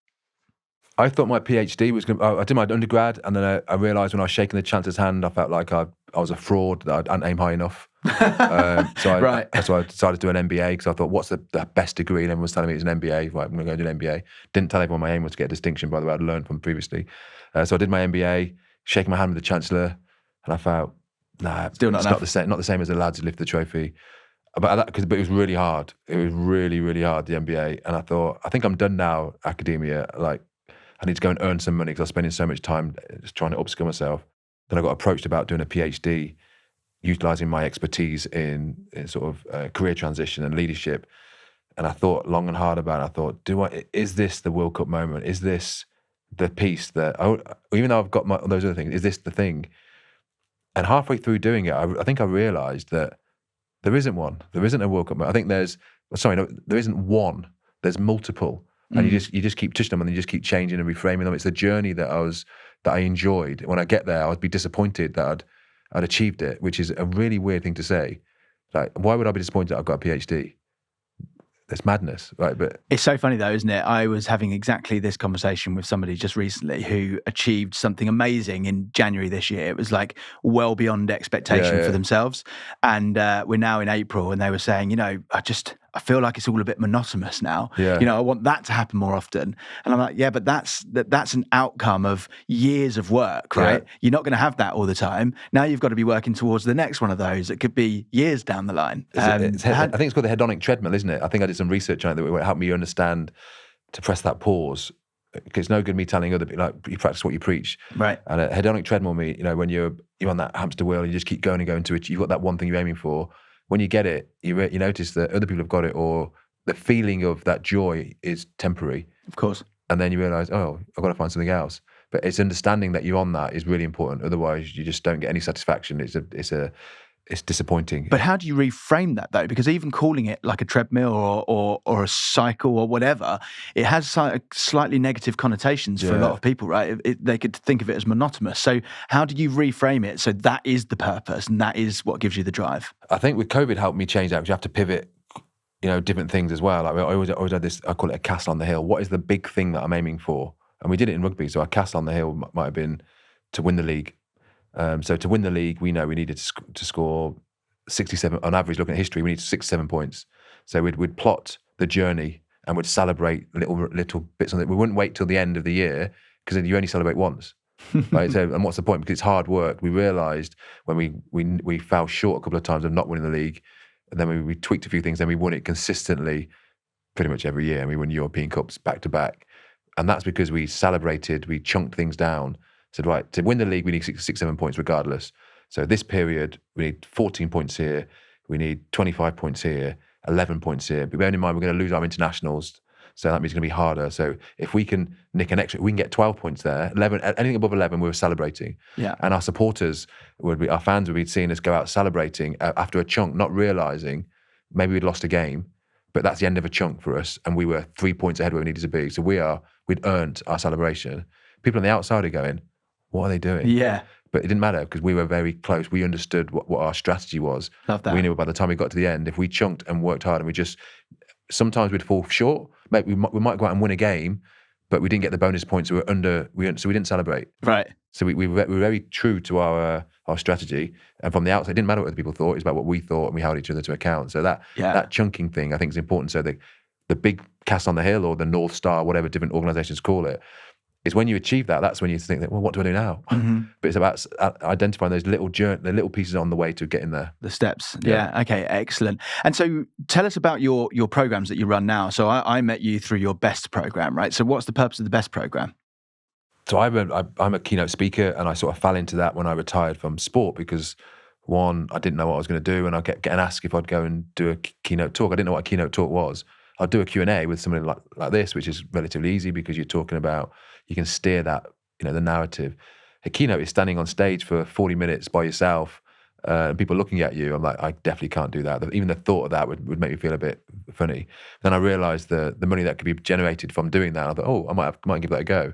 I thought my PhD was going to, I did my undergrad, and then I realised when I was shaking the Chancellor's hand, I felt like I I was a fraud, that I didn't aim high enough. Right. So I decided to do an MBA because I thought, what's the best degree? And everyone was telling me it's an MBA. Right, I'm going to go do an MBA. Didn't tell everyone my aim was to get a distinction, by the way, I'd learned from previously. So I did my MBA, shaking my hand with the Chancellor, and I felt, nah, Still not it's enough. not the same as the lads who lifted the trophy. But it was really hard. It was really, really hard, the MBA. And I thought, I think I'm done now, academia. Like, I need to go and earn some money because I was spending so much time just trying to upskill myself. Then I got approached about doing a PhD, utilising my expertise in sort of career transition and leadership. And I thought long and hard about it. I thought, is this the World Cup moment? Is this the piece that, even though I've got those other things, is this the thing? And halfway through doing it, I think I realised that there isn't one. There isn't a World Cup moment. I think there isn't one. There's multiple. And you just keep touching them and you just keep changing and reframing them. It's the journey that I enjoyed. When I get there, I'd be disappointed that I'd achieved it, which is a really weird thing to say. Like, why would I be disappointed that I've got a PhD? That's madness, right? But it's so funny though, isn't it? I was having exactly this conversation with somebody just recently who achieved something amazing in January this year. It was like well beyond expectation for themselves. And we're now in April and they were saying, I feel like it's all a bit monotonous now. Yeah. I want that to happen more often. And I'm like, yeah, but that's an outcome of years of work, right? Yeah. You're not going to have that all the time. Now you've got to be working towards the next one of those. It could be years down the line. I think it's called the hedonic treadmill, isn't it? I think I did some research on it that would help me understand to press that pause. Because it's no good me telling other people, like, you practice what you preach. Right. And a hedonic treadmill, when you're on that hamster wheel, you just keep going and going to it. You've got that one thing you're aiming for. When you get it, you notice that other people have got it, or the feeling of that joy is temporary. Of course. And then you realise, oh, I've got to find something else. But it's understanding that you're on that is really important. Otherwise, you just don't get any satisfaction. It's disappointing. But how do you reframe that though? Because even calling it like a treadmill or a cycle or whatever, it has slightly negative connotations for a lot of people, right? They could think of it as monotonous. So how do you reframe it so that is the purpose and that is what gives you the drive? I think with COVID helped me change that because you have to pivot, different things as well. Like I always had this, I call it a castle on the hill. What is the big thing that I'm aiming for? And we did it in rugby. So our castle on the hill might have been to win the league. So to win the league, we know we needed to score 67, on average, looking at history, we need 67 points. So we'd plot the journey and we'd celebrate little bits on it. We wouldn't wait till the end of the year because you only celebrate once. Right? So, and what's the point? Because it's hard work. We realised when we fell short a couple of times of not winning the league, and then we tweaked a few things, then we won it consistently pretty much every year, and we won European Cups back to back. And that's because we celebrated, we chunked things down. Said, right, to win the league, we need 7 points regardless. So this period, we need 14 points here, we need 25 points here, 11 points here. But bear in mind, we're going to lose our internationals, so that means it's going to be harder. So if we can nick an extra, we can get 12 points there, 11, anything above 11, we were celebrating. Yeah. And our supporters our fans would be seeing us go out celebrating after a chunk, not realising maybe we'd lost a game, but that's the end of a chunk for us, and we were 3 points ahead where we needed to be. So we'd earned our celebration. People on the outside are going, what are they doing? Yeah. But it didn't matter because we were very close. We understood what our strategy was. Love that. We knew by the time we got to the end, if we chunked and worked hard and sometimes we'd fall short. Maybe we might go out and win a game, but we didn't get the bonus points. So we didn't celebrate. Right. So we were very true to our strategy. And from the outside, it didn't matter what other people thought. It was about what we thought, and we held each other to account. So that chunking thing, I think, is important. So the big cast on the hill or the North Star, whatever different organizations call it, is when you achieve that, that's when you think, well, what do I do now? Mm-hmm. But it's about identifying those the little pieces on the way to getting there. The steps. Yeah. Okay. Excellent. And so tell us about your programs that you run now. So I met you through your BEST program, right? So what's the purpose of the BEST program? So I'm a keynote speaker, and I sort of fell into that when I retired from sport because, one, I didn't know what I was going to do, and I get asked if I'd go and do a keynote talk. I didn't know what a keynote talk was. I'd do a Q&A with somebody like this, which is relatively easy because you're talking about, you can steer that, the narrative. A keynote is standing on stage for 40 minutes by yourself, and people looking at you. I'm like, I definitely can't do that. Even the thought of that would make me feel a bit funny. Then I realized the money that could be generated from doing that. I thought, I might give that a go.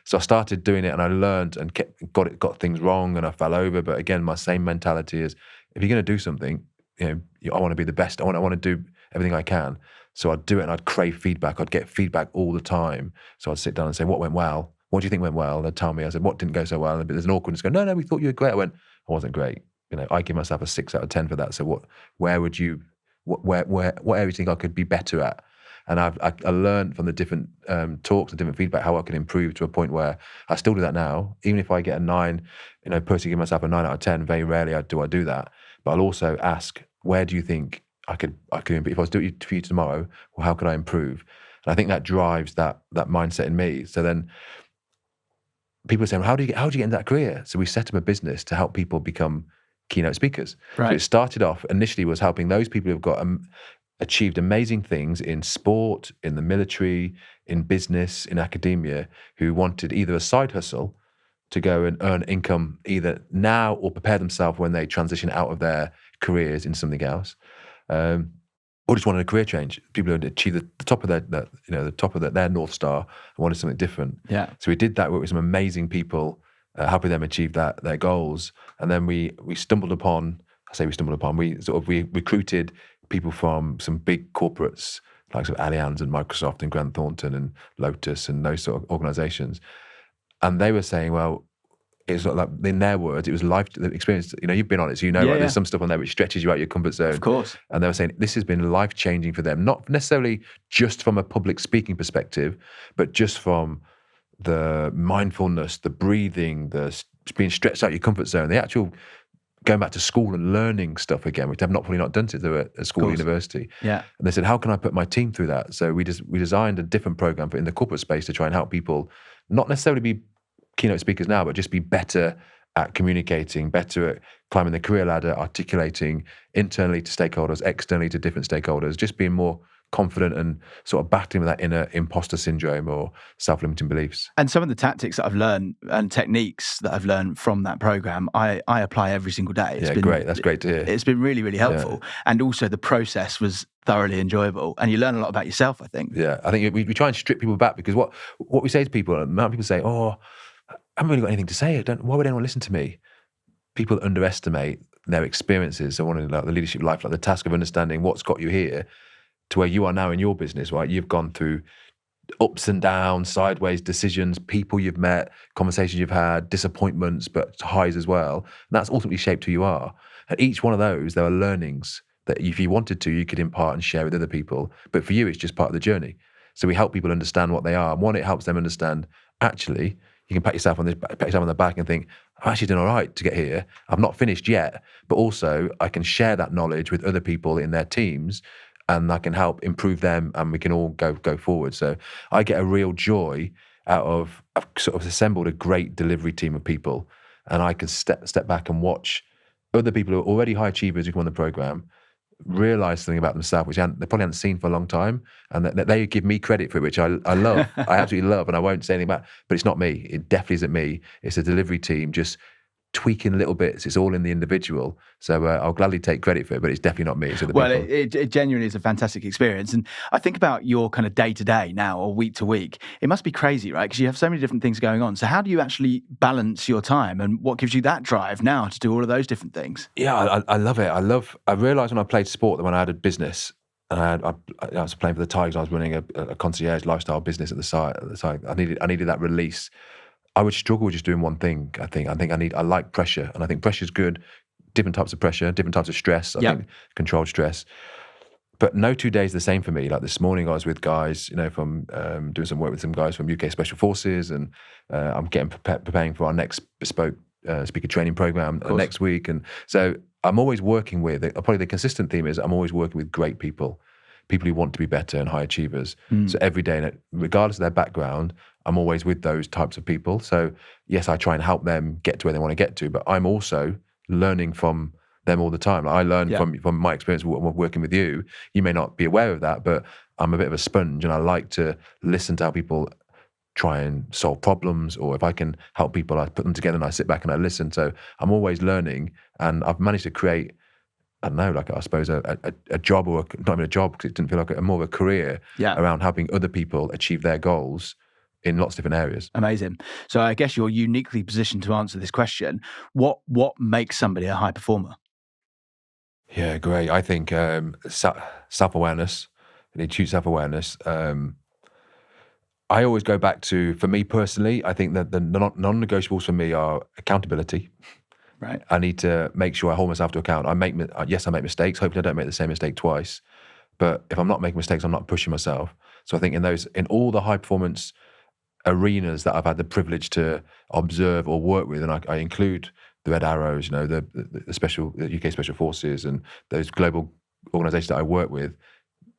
So I started doing it, and I learned and got things wrong, and I fell over. But again, my same mentality is, if you're going to do something, I want to be the best. I want to do everything I can. So I'd do it, and I'd crave feedback. I'd get feedback all the time. So I'd sit down and say, what went well? What do you think went well? They'd tell me. I said, what didn't go so well? And there's an awkwardness going, no, we thought you were great. I went, I wasn't great. I give myself a 6 out of 10 for that. So where areas do you think I could be better at? And I learned from the different talks and different feedback how I can improve to a point where I still do that now. Even if I get a 9, personally give myself a 9 out of 10, very rarely do I do that. But I'll also ask, where do you think I could improve? If I was doing it for you tomorrow, well, how could I improve? And I think that drives that mindset in me. So then people are saying, well, how do you get into that career? So we set up a business to help people become keynote speakers. Right. So it started off initially was helping those people who've got achieved amazing things in sport, in the military, in business, in academia, who wanted either a side hustle to go and earn income either now or prepare themselves when they transition out of their careers into something else, or just wanted a career change. People who had achieved the top of their North Star and wanted something different. Yeah. So we did that with some amazing people, helping them achieve their goals. And then we stumbled upon, we recruited people from some big corporates like sort of Allianz and Microsoft and Grant Thornton and Lotus and those sort of organizations. And they were saying, well, it's like in their words, it was life experience. You've been on it, so there's some stuff on there which stretches you out your comfort zone. Of course. And they were saying this has been life-changing for them, not necessarily just from a public speaking perspective, but just from the mindfulness, the breathing, the being stretched out your comfort zone, the actual going back to school and learning stuff again, which I've probably not done since they were at school or university. Yeah. And they said, how can I put my team through that? So we designed a different program in the corporate space to try and help people not necessarily be keynote speakers now, but just be better at communicating, better at climbing the career ladder, articulating internally to stakeholders, externally to different stakeholders, just being more confident and sort of battling with that inner imposter syndrome or self-limiting beliefs. And some of the tactics that I've learned and techniques that I've learned from that program, I apply every single day. Great. That's great to hear. It's been really, really helpful. Yeah. And also the process was thoroughly enjoyable. And you learn a lot about yourself, I think. Yeah, I think we try and strip people back because what we say to people, a lot of people say, oh, I haven't really got anything to say. Why would anyone listen to me? People underestimate their experiences. So one of the leadership life, like the task of understanding what's got you here to where you are now in your business, right? You've gone through ups and downs, sideways decisions, people you've met, conversations you've had, disappointments, but highs as well. And that's ultimately shaped who you are. And each one of those, there are learnings that if you wanted to, you could impart and share with other people. But for you, it's just part of the journey. So we help people understand what they are. One, it helps them understand, actually, you can pat yourself on the back and think, I'm actually doing all right to get here. I'm not finished yet, but also I can share that knowledge with other people in their teams and I can help improve them and we can all go forward. So I get a real joy out of, I've sort of assembled a great delivery team of people and I can step back and watch other people who are already high achievers who come on the program realize something about themselves which they probably haven't seen for a long time, and that they give me credit for it, which I love. I absolutely love, and I won't say anything about it, but it's not me. It definitely isn't me. It's a delivery team just tweaking little bits. It's all in the individual. So I'll gladly take credit for it, but it's definitely not me. It's other people. It genuinely is a fantastic experience. And I think about your kind of day to day now or week to week. It must be crazy, right? Because you have so many different things going on. So how do you actually balance your time, and what gives you that drive now to do all of those different things? Yeah, I love it. I realized when I played sport that when I had a business, and I was playing for the Tigers, I was running a concierge lifestyle business at the site. I needed that release. I would struggle just doing one thing. I like pressure, and I think pressure is good. Different types of pressure, different types of stress. I think controlled stress. But no 2 days are the same for me. Like this morning, I was with guys, from doing some work with some guys from UK Special Forces, and I'm preparing for our next bespoke speaker training program next week. And so I'm always working with. Probably the consistent theme is I'm always working with great people who want to be better and high achievers. So every day, regardless of their background, I'm always with those types of people. So yes, I try and help them get to where they want to get to, but I'm also learning from them all the time. Like I learn from my experience working with you. You may not be aware of that, but I'm a bit of a sponge, and I like to listen to how people try and solve problems, or if I can help people, I put them together and I sit back and I listen. So I'm always learning, and I've managed to create, I don't know, like I suppose a job, or not even a job, because it didn't feel like more of a career around helping other people achieve their goals in lots of different areas. Amazing. So I guess you're uniquely positioned to answer this question. What makes somebody a high performer? Yeah, great. I think self-awareness, acute self-awareness. I always go back to, for me personally, I think that the non-negotiables for me are accountability. Right. I need to make sure I hold myself to account. I make mistakes. Hopefully I don't make the same mistake twice. But if I'm not making mistakes, I'm not pushing myself. So I think in all the high performance arenas that I've had the privilege to observe or work with, and I include the Red Arrows, the UK Special Forces, and those global organisations that I work with.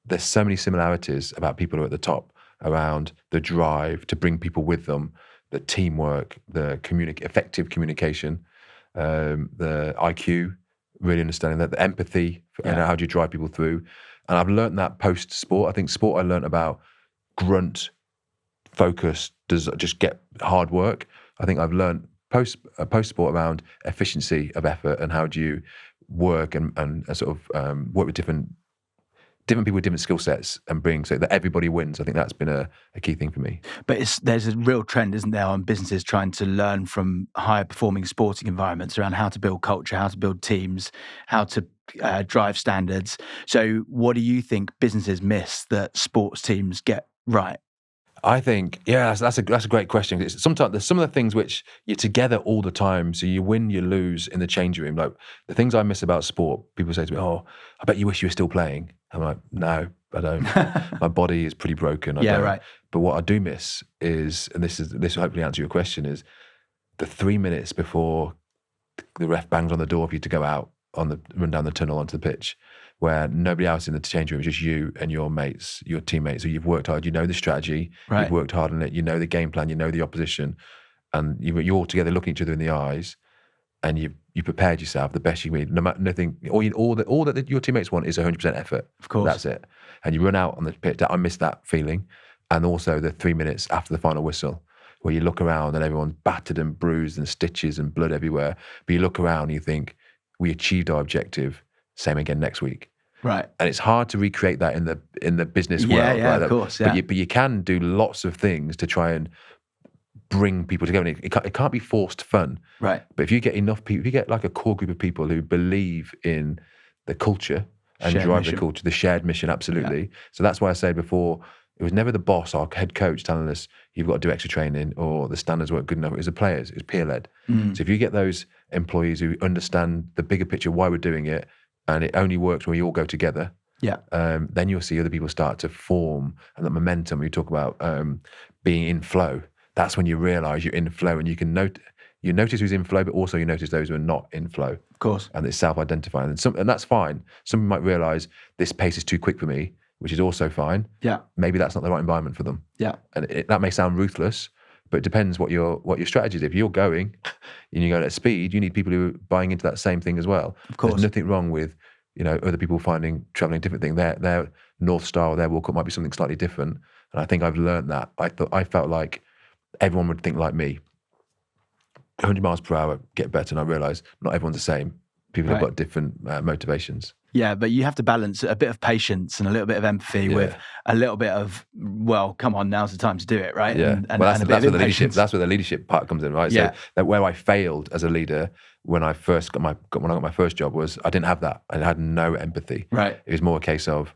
There's so many similarities about people who are at the top around the drive to bring people with them, the teamwork, the effective communication, the IQ, really understanding that, the empathy, and how do you drive people through. And I've learned that post-sport. I think sport I learned about grunt, focus, does just get hard work. I think I've learned post-sport around efficiency of effort and how do you work and sort of work with different people with different skill sets and bring so that everybody wins. I think that's been a key thing for me. But there's a real trend, isn't there, on businesses trying to learn from higher performing sporting environments around how to build culture, how to build teams, how to drive standards. So what do you think businesses miss that sports teams get right? I think, that's a great question. Sometimes there's some of the things which you're together all the time, so you win, you lose in the changing room. Like the things I miss about sport, people say to me, "Oh, I bet you wish you were still playing." I'm like, "No, I don't. My body is pretty broken." I don't. Right. But what I do miss is, and this will hopefully answer your question, is the 3 minutes before the ref bangs on the door for you to go out run down the tunnel onto the pitch, where nobody else in the change room, just you and your mates, your teammates who you've worked hard, you know the strategy, you've worked hard on it, you know the game plan, you know the opposition, and you're all together looking each other in the eyes, and you prepared yourself the best you can. No matter nothing, all that your teammates want is 100% effort. Of course, that's it. And you run out on the pitch. I miss that feeling, and also the 3 minutes after the final whistle, where you look around and everyone's battered and bruised and stitches and blood everywhere, but you look around and you think, we achieved our objective. Same again next week. Right. And it's hard to recreate that in the business world. Yeah, right? Of course. Yeah. But you can do lots of things to try and bring people together. It can't be forced fun. Right. But if you get enough people, if you get like a core group of people who believe in the culture and drive the culture, the shared mission, absolutely. Yeah. So that's why I said before, it was never the boss, our head coach, telling us you've got to do extra training or the standards weren't good enough. It was the players. It was peer-led. So if you get those employees who understand the bigger picture, why we're doing it, and it only works when we all go together, then you'll see other people start to form, and the momentum. You talk about being in flow. That's when you realise you're in flow, and you notice who's in flow, but also you notice those who are not in flow. Of course. And it's self-identifying, and that's fine. Some people might realise this pace is too quick for me, which is also fine. Yeah. Maybe that's not the right environment for them. Yeah. And that may sound ruthless, but it depends what your strategy is. If you're going and you're going at speed, you need people who are buying into that same thing as well. Of course. There's nothing wrong with, other people traveling different things. Their North Star or their World Cup might be something slightly different. And I think I've learned that. I felt like everyone would think like me. 100 miles per hour, get better. And I realised not everyone's the same. People have got different motivations. Yeah, but you have to balance a bit of patience and a little bit of empathy with a little bit of, well, come on, now's the time to do it, right? Yeah, and that's where the leadership. That's where the leadership part comes in, right? Yeah. So that where I failed as a leader when I got my first job was I didn't have that. I had no empathy. Right. It was more a case of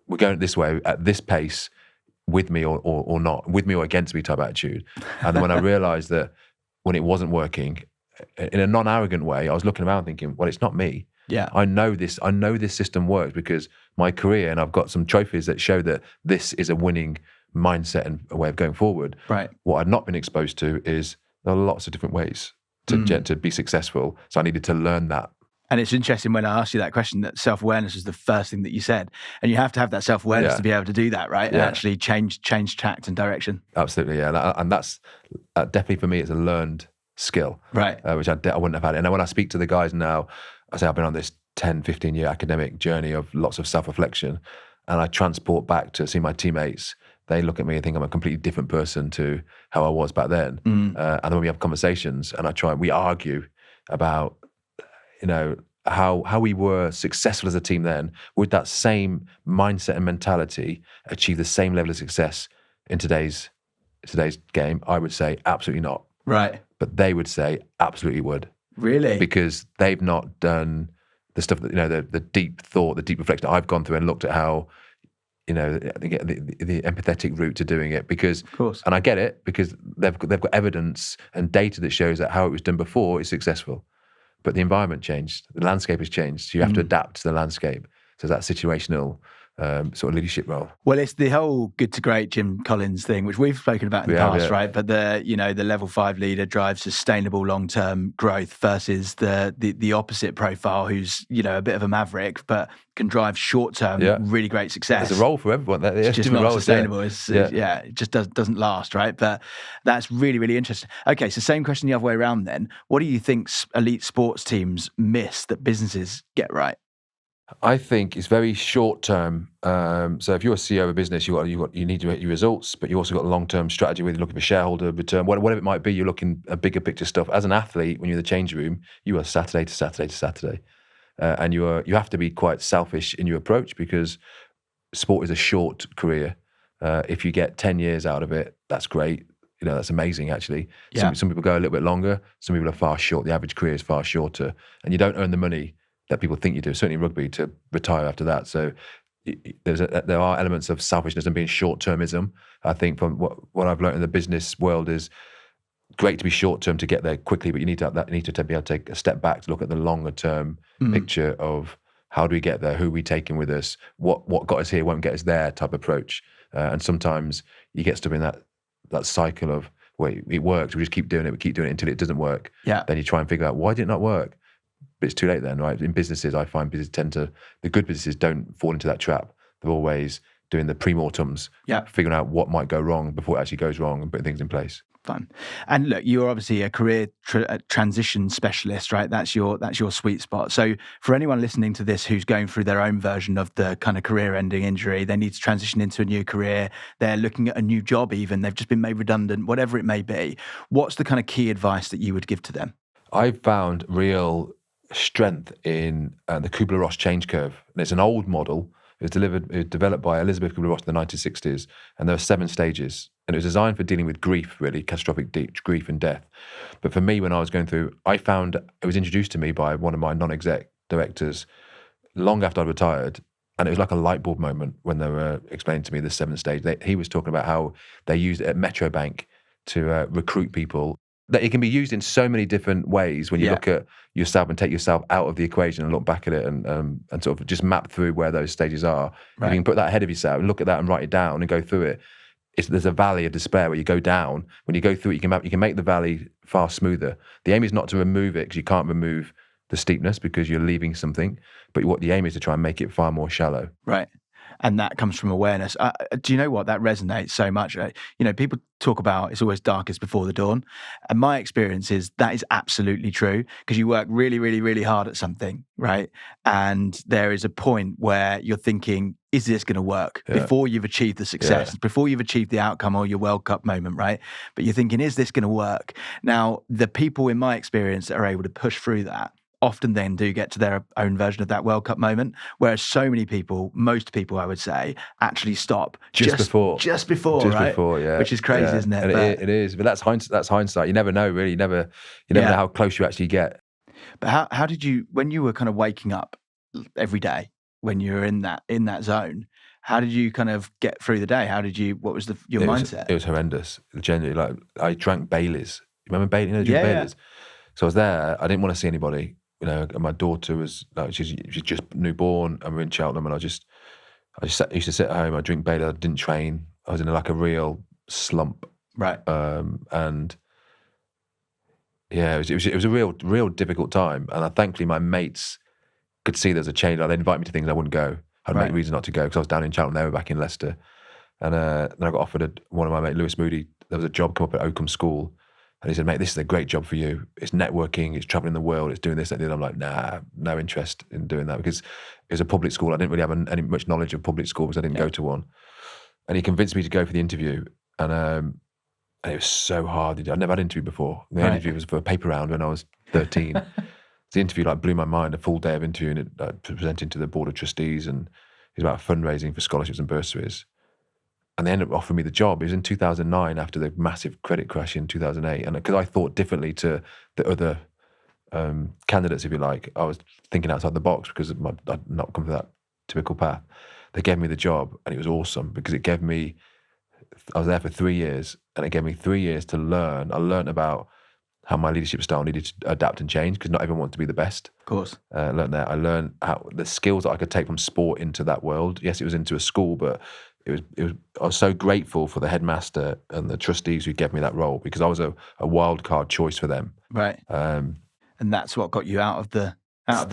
we're going this way at this pace, with me or not, with me or against me type attitude. And then when I realised that when it wasn't working, in a non-arrogant way, I was looking around thinking, well, it's not me. Yeah. I know this system works because my career, and I've got some trophies that show that this is a winning mindset and a way of going forward. Right. What I'd not been exposed to is there are lots of different ways to be successful. So I needed to learn that. And it's interesting when I asked you that question that self-awareness was the first thing that you said. And you have to have that self-awareness to be able to do that, right? And actually change tact and direction. Absolutely, yeah. And that's definitely for me, it's a learned skill. Right. Which I wouldn't have had. And when I speak to the guys now, I say I've been on this 10, 15-year academic journey of lots of self-reflection, and I transport back to see my teammates. They look at me and think I'm a completely different person to how I was back then. And then when we have conversations and we argue about, how we were successful as a team then, would that same mindset and mentality achieve the same level of success in today's game? I would say absolutely not. Right. But they would say absolutely would. Really? Because they've not done the stuff that, the deep thought, the deep reflection that I've gone through and looked at how, the empathetic route to doing it, because, Of course. and I get it, because they've got evidence and data that shows that how it was done before is successful, but the environment changed, the landscape has changed, so you have to adapt to the landscape. So that situational sort of leadership role. Well, it's the whole good to great Jim Collins thing, which we've spoken about in the past, right? But the level 5 leader drives sustainable long-term growth versus the opposite profile, who's a bit of a maverick but can drive short-term really great success. There's a role for everyone. It's just not sustainable. It just doesn't last, right? But that's really, really interesting. Okay, so same question the other way around then. What do you think elite sports teams miss that businesses get right? I think it's very short term. So if you're a CEO of a business, you need to get your results, but you also got a long term strategy where you're looking for shareholder return, whatever it might be. You're looking at bigger picture stuff. As an athlete, when you're in the change room, you are Saturday to Saturday to Saturday, and you have to be quite selfish in your approach, because sport is a short career. If you get 10 years out of it, that's great. That's amazing, actually. Yeah. Some people go a little bit longer. Some people are far short. The average career is far shorter, and you don't earn the money that people think you do, certainly in rugby, to retire after that. So there are elements of selfishness and being short-termism. I think from what I've learned in the business world is great to be short-term to get there quickly, but you need to be able to take a step back to look at the longer-term picture of how do we get there, who are we taking with us, what got us here won't get us there type approach. And sometimes you get stuck in that cycle of, wait, it works, we just keep doing it until it doesn't work. Yeah. Then you try and figure out, why did it not work? But it's too late then, right? In businesses, I find the good businesses don't fall into that trap. They're always doing the pre-mortems, figuring out what might go wrong before it actually goes wrong and putting things in place. Fun. And look, you're obviously a career transition specialist, right? That's your sweet spot. So for anyone listening to this who's going through their own version of the kind of career-ending injury, they need to transition into a new career, they're looking at a new job even, they've just been made redundant, whatever it may be. What's the kind of key advice that you would give to them? I've found real strength in the Kubler-Ross change curve. And it's an old model. It was developed by Elizabeth Kubler-Ross in the 1960s, and there were 7 stages. And it was designed for dealing with grief, really, catastrophic grief and death. But for me, when I was going through, I found it was introduced to me by one of my non-exec directors long after I'd retired. And it was like a light bulb moment when they were explaining to me the 7 stages. He was talking about how they used it at Metro Bank to recruit people. That it can be used in so many different ways when you look at yourself and take yourself out of the equation and look back at it and sort of just map through where those stages are. Right. You can put that ahead of yourself and look at that and write it down and go through it. There's a valley of despair where you go down. When you go through it, you can make the valley far smoother. The aim is not to remove it, because you can't remove the steepness because you're leaving something. But what the aim is to try and make it far more shallow. Right. And that comes from awareness. Do you know what? That resonates so much. People talk about it's always darkest before the dawn. And my experience is that is absolutely true, because you work really, really, really hard at something, right? And there is a point where you're thinking, is this going to work? Before you've achieved the success, before you've achieved the outcome or your World Cup moment, right? But you're thinking, is this going to work? Now, the people in my experience that are able to push through that often then do get to their own version of that World Cup moment, whereas so many people, most people I would say, actually stop just before, right? Which is crazy, isn't it? It is, but that's hindsight. You never know, really. You never know how close you actually get. But how did you, when you were kind of waking up every day, when you were in that zone, how did you kind of get through the day? What was your mindset? It was horrendous. Genuinely, like I drank Baileys. You remember Baileys? Baileys? So I was there. I didn't want to see anybody. And my daughter was like, she's just newborn, and we're in Cheltenham, and I used to sit at home. I drink Bailey. I didn't train. I was in like a real slump. Right. And yeah, it was a real difficult time. And thankfully my mates could see there's a change. Like, they'd invite me to things I wouldn't go. I'd make reasons not to go because I was down in Cheltenham. They were back in Leicester. And then I got offered one of my mates, Lewis Moody. There was a job come up at Oakham School. And he said, mate, this is a great job for you. It's networking, it's traveling the world, it's doing this, that, and the other. I'm like, nah, no interest in doing that, because it was a public school. I didn't really have any much knowledge of public school because I didn't go to one. And he convinced me to go for the interview. And it was so hard. I'd never had an interview before. The interview was for a paper round when I was 13. The interview blew my mind, a full day of interviewing it, presenting to the board of trustees, and it was about fundraising for scholarships and bursaries. And they ended up offering me the job. It was in 2009 after the massive credit crash in 2008. And because I thought differently to the other candidates, if you like, I was thinking outside the box because I'd not come to that typical path. they gave me the job, and it was awesome because it gave me, I was there for 3 years, and it gave me 3 years to learn. I learned about how my leadership style needed to adapt and change because not everyone wants to be the best. Of course. I learned that. I learned how the skills that I could take from sport into that world. Yes, it was into a school, but it was. I was so grateful for the headmaster and the trustees who gave me that role because I was a wild card choice for them. Right. And that's what got you out of the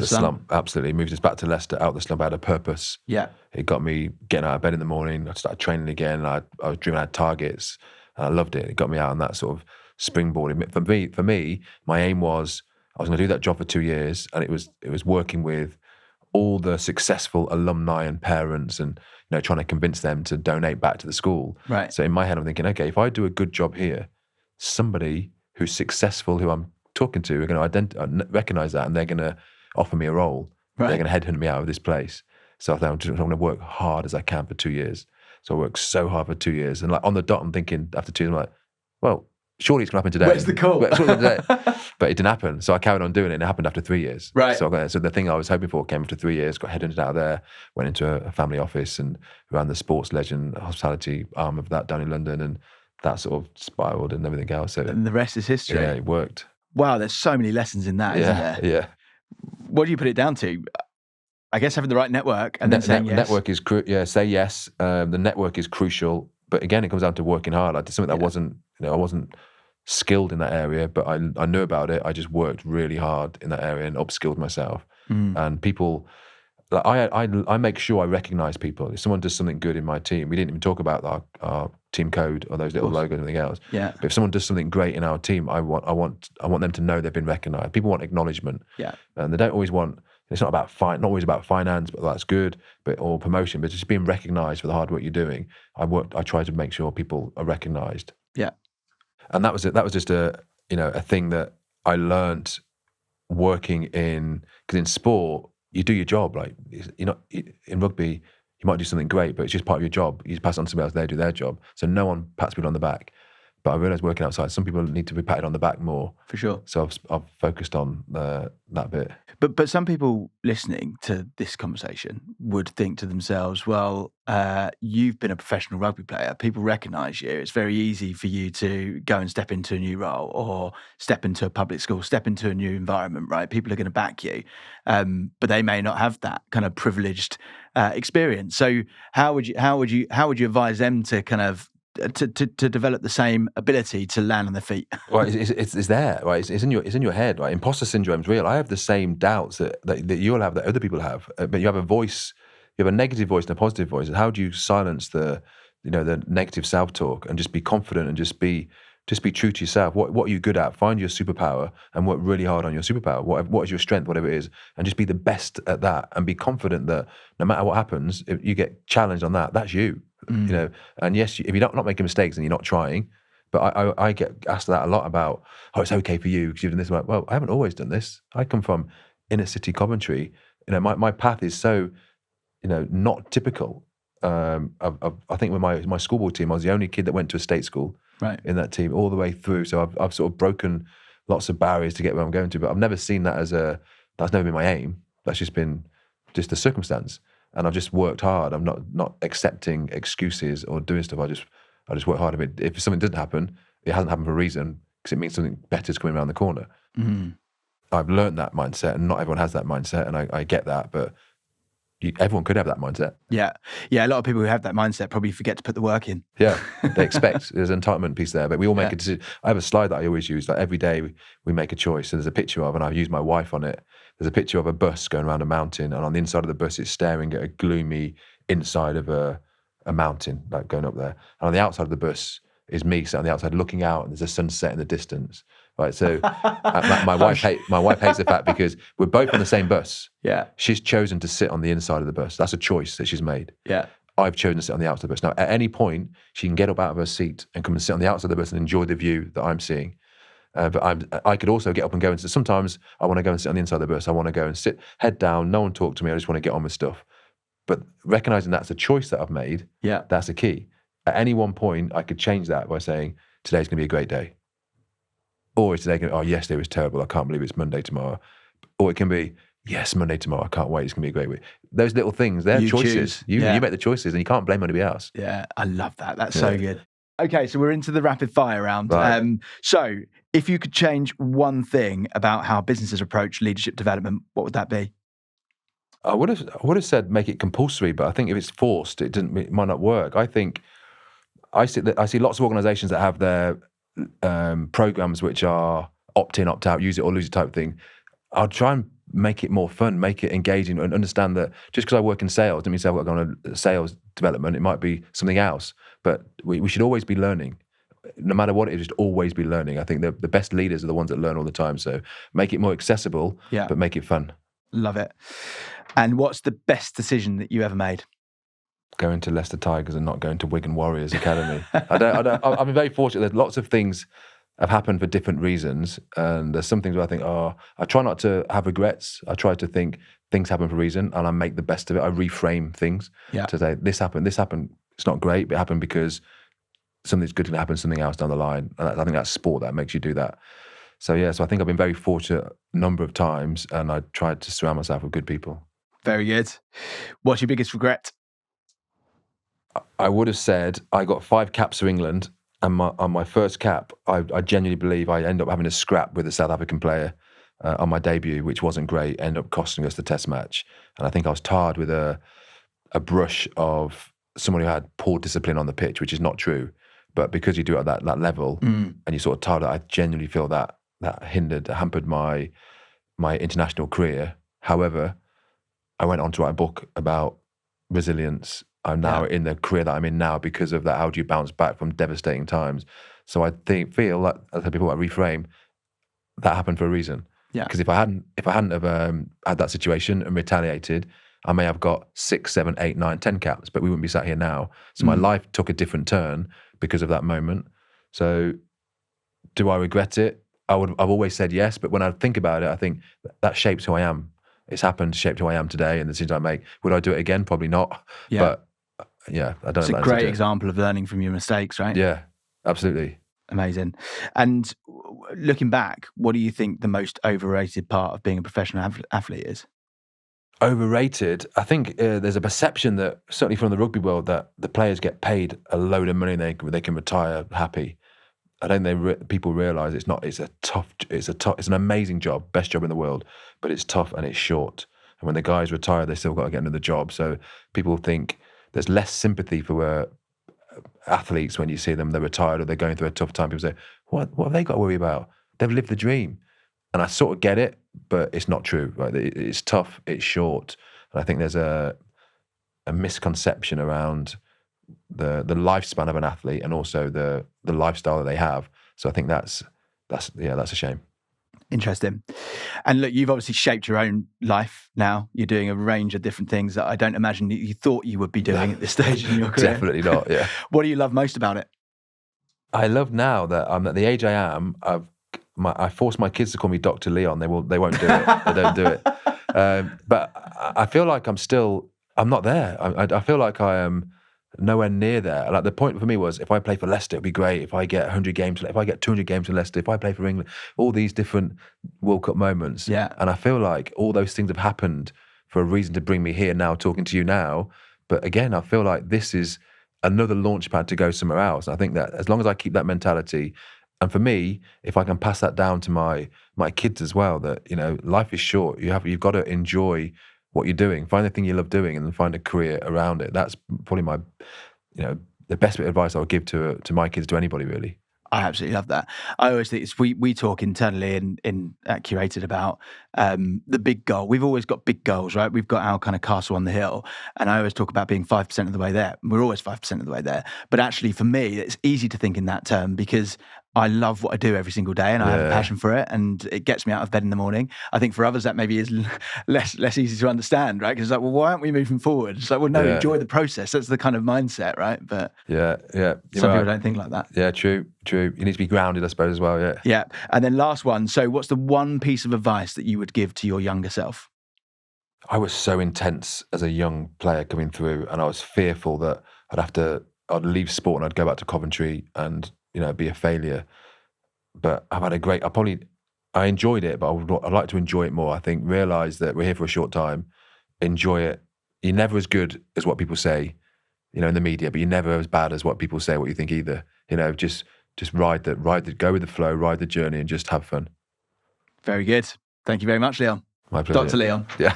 slump. Absolutely. Moved us back to Leicester, out of the slump. I had a purpose. Yeah. It got me getting out of bed in the morning. I started training again. I was dreaming, I had targets, and I loved it. It got me out on that sort of springboarding. For me, my aim was I was going to do that job for 2 years, and it was working with all the successful alumni and parents, and trying to convince them to donate back to the school. Right. So in my head, I'm thinking, okay, if I do a good job here, somebody who's successful, who I'm talking to, are going to recognize that, and they're going to offer me a role. Right. They're going to headhunt me out of this place. So I thought I'm going to work hard as I can for 2 years. So I worked so hard for 2 years, and like on the dot, I'm thinking after 2 years, I'm like, well, surely it's going to happen today. Where's the call? But it didn't happen. So I carried on doing it, and it happened after 3 years. Right. So the thing I was hoping for came after 3 years, got headhunted out of there, went into a family office and ran the sports legend hospitality arm of that down in London, and that sort of spiraled and everything else. So, and the rest is history. Yeah, it worked. Wow, there's so many lessons in that, isn't there? Yeah. What do you put it down to? I guess having the right network and then saying yes. Network is say yes. The network is crucial, but again, it comes down to working hard. I did something that wasn't, I wasn't skilled in that area, but I knew about it. I just worked really hard in that area and upskilled myself. And people, like I make sure I recognize people. If someone does something good in my team, we didn't even talk about our team code or those little logos and everything else. Yeah. But if someone does something great in our team, I want them to know they've been recognized. People want acknowledgement. Yeah. And they don't always want. It's not always about finance, but that's good, or promotion, but just being recognized for the hard work you're doing. I try to make sure people are recognized. Yeah. And that was it. That was just a thing that I learned working in, because in sport, you do your job. Like, in rugby, you might do something great, but it's just part of your job. You pass it on to somebody else, they do their job. So no one pats people on the back. But I realized working outside, some people need to be patted on the back more. For sure. So I've focused on that bit. But some people listening to this conversation would think to themselves, well, you've been a professional rugby player. People recognise you. It's very easy for you to go and step into a new role or step into a public school, step into a new environment, right? People are going to back you. But they may not have that kind of privileged experience. So how would you advise them to kind of to develop the same ability to land on their feet? Well, it's there, right? It's in your head, right? Imposter syndrome is real. I have the same doubts that you'll have, that other people have, but you have a voice. You have a negative voice and a positive voice. And how do you silence the negative self-talk and just be confident and just be true to yourself? What are you good at? Find your superpower and work really hard on your superpower. What is your strength, whatever it is, and just be the best at that and be confident that no matter what happens, if you get challenged on that, that's you. And yes, if you're not making mistakes and you're not trying, but I get asked that a lot about, it's okay for you because you've done this. I'm like, well, I haven't always done this. I come from inner city Coventry. My path is so, not typical. I think with my schoolboy team, I was the only kid that went to a state school in that team all the way through. So I've sort of broken lots of barriers to get where I'm going to, but I've never seen that that's never been my aim. That's just been just the circumstance. And I've just worked hard. I'm not accepting excuses or doing stuff. I just work hard. If something doesn't happen, it hasn't happened for a reason, because it means something better is coming around the corner. I've learned that mindset, and not everyone has that mindset, and I get that, but everyone could have that mindset. Yeah. A lot of people who have that mindset probably forget to put the work in. Yeah, they expect. There's an entitlement piece there, but we all make a decision. I have a slide that I always use. Like every day we make a choice. And there's a picture of, and I've used my wife on it. There's a picture of a bus going around a mountain, and on the inside of the bus, it's staring at a gloomy inside of a mountain, like going up there. And on the outside of the bus is me sitting on the outside looking out, and there's a sunset in the distance. Right, so my wife hates the fact, because we're both on the same bus. Yeah, she's chosen to sit on the inside of the bus. That's a choice that she's made. Yeah, I've chosen to sit on the outside of the bus. Now, at any point, she can get up out of her seat and come and sit on the outside of the bus and enjoy the view that I'm seeing. But I could also get up and go. And sometimes I want to go and sit on the inside of the bus. I want to go and sit, head down, no one talk to me. I just want to get on with stuff. But recognizing that's a choice that I've made, that's the key. At any one point, I could change that by saying, today's going to be a great day. Or is today going to, yesterday was terrible, I can't believe it's Monday tomorrow. Or it can be, yes, Monday tomorrow, I can't wait, it's going to be a great week. Those little things, they're You choices. choose. You Yeah. make the choices and you can't blame anybody else. Yeah, I love that. That's so good. Okay, so we're into the rapid fire round. Right. So if you could change one thing about how businesses approach leadership development, what would that be? I would have said make it compulsory, but I think if it's forced, it might not work. I think I see lots of organisations that have their programs which are opt in, opt out, use it or lose it type of thing. I'll try and make it more fun, make it engaging, and understand that just because I work in sales doesn't mean I've got to go on a sales development. It might be something else, but we should always be learning. No matter what it is, just always be learning. I think the best leaders are the ones that learn all the time. So make it more accessible, but make it fun. Love it. And what's the best decision that you ever made? Going to Leicester Tigers and not going to Wigan Warriors Academy. I've been very fortunate. There's lots of things have happened for different reasons, and there's some things where I think, I try not to have regrets. I try to think things happen for a reason, and I make the best of it. I reframe things to say this happened. It's not great, but it happened because something's good going to happen, something else down the line. And I think that's sport that makes you do that. So I think I've been very fortunate a number of times, and I tried to surround myself with good people. Very good. What's your biggest regret? I would have said I got 5 caps for England, and on my first cap, I genuinely believe I ended up having a scrap with a South African player on my debut, which wasn't great, ended up costing us the test match. And I think I was tarred with a brush of someone who had poor discipline on the pitch, which is not true. But because you do it at that level, and you sort of tarred it, I genuinely feel that hampered my international career. However, I went on to write a book about resilience. I'm now in the career that I'm in now because of that. How do you bounce back from devastating times? So I feel like, as I said before, I reframe, that happened for a reason. Yeah. Because if I hadn't have had that situation and retaliated, I may have got 6, 7, 8, 9, 10 caps, but we wouldn't be sat here now. So my life took a different turn because of that moment. So do I regret it? I've always said yes, but when I think about it, I think that shapes who I am. It's happened, shaped who I am today and the decisions I make. Would I do it again? Probably not. Yeah. But I don't know. It's a great example of learning from your mistakes, right? Yeah, absolutely. Amazing. And looking back, what do you think the most overrated part of being a professional athlete is? Overrated? I think there's a perception that, certainly from the rugby world, that the players get paid a load of money and they can retire happy. I don't think people realise it's not. It's an amazing job, best job in the world, but it's tough and it's short. And when the guys retire, they still got to get another job. So people think there's less sympathy for athletes when you see them, they're retired or they're going through a tough time. People say, what have they got to worry about? They've lived the dream. And I sort of get it, but it's not true. Right? It's tough, it's short. And I think there's a misconception around the lifespan of an athlete and also the lifestyle that they have. So I think that's a shame. Interesting. And look, you've obviously shaped your own life now. You're doing a range of different things that I don't imagine you thought you would be doing at this stage in your career. Definitely not, yeah. What do you love most about it? I love now that I'm at the age I am, I force my kids to call me Dr. Leon. They won't do it. They don't do it. But I feel like I'm not there. I feel like I am nowhere near there. Like the point for me was, if I play for Leicester, it'd be great. If I get 100 games, if I get 200 games for Leicester, if I play for England, all these different World Cup moments. Yeah. And I feel like all those things have happened for a reason to bring me here now, talking to you now. But again, I feel like this is another launch pad to go somewhere else. I think that as long as I keep that mentality, and for me, if I can pass that down to my kids as well, that life is short. You've got to enjoy what you're doing. Find the thing you love doing, and then find a career around it. That's probably my, the best bit of advice I would give to my kids, to anybody really. I absolutely love that. I always think we talk internally in at Curated about the big goal. We've always got big goals, right? We've got our kind of castle on the hill, and I always talk about being 5% of the way there. We're always 5% of the way there. But actually, for me, it's easy to think in that term because I love what I do every single day, and I have a passion for it, and it gets me out of bed in the morning. I think for others that maybe is less easy to understand, right? Because it's like, well, why aren't we moving forward? It's like, well, no, enjoy the process. That's the kind of mindset, right? But some people don't think like that. Yeah, true. You need to be grounded, I suppose, as well. Yeah. Yeah, and then last one. So, what's the one piece of advice that you would give to your younger self? I was so intense as a young player coming through, and I was fearful that I'd leave sport and I'd go back to Coventry and be a failure. But I've had I I enjoyed it, but I'd like to enjoy it more. I think realize that we're here for a short time. Enjoy it. You're never as good as what people say, in the media, but you're never as bad as what people say, what you think either. Just ride go with the flow, ride the journey, and just have fun. Very good. Thank you very much, Leon. My pleasure. Dr. Leon. Yeah.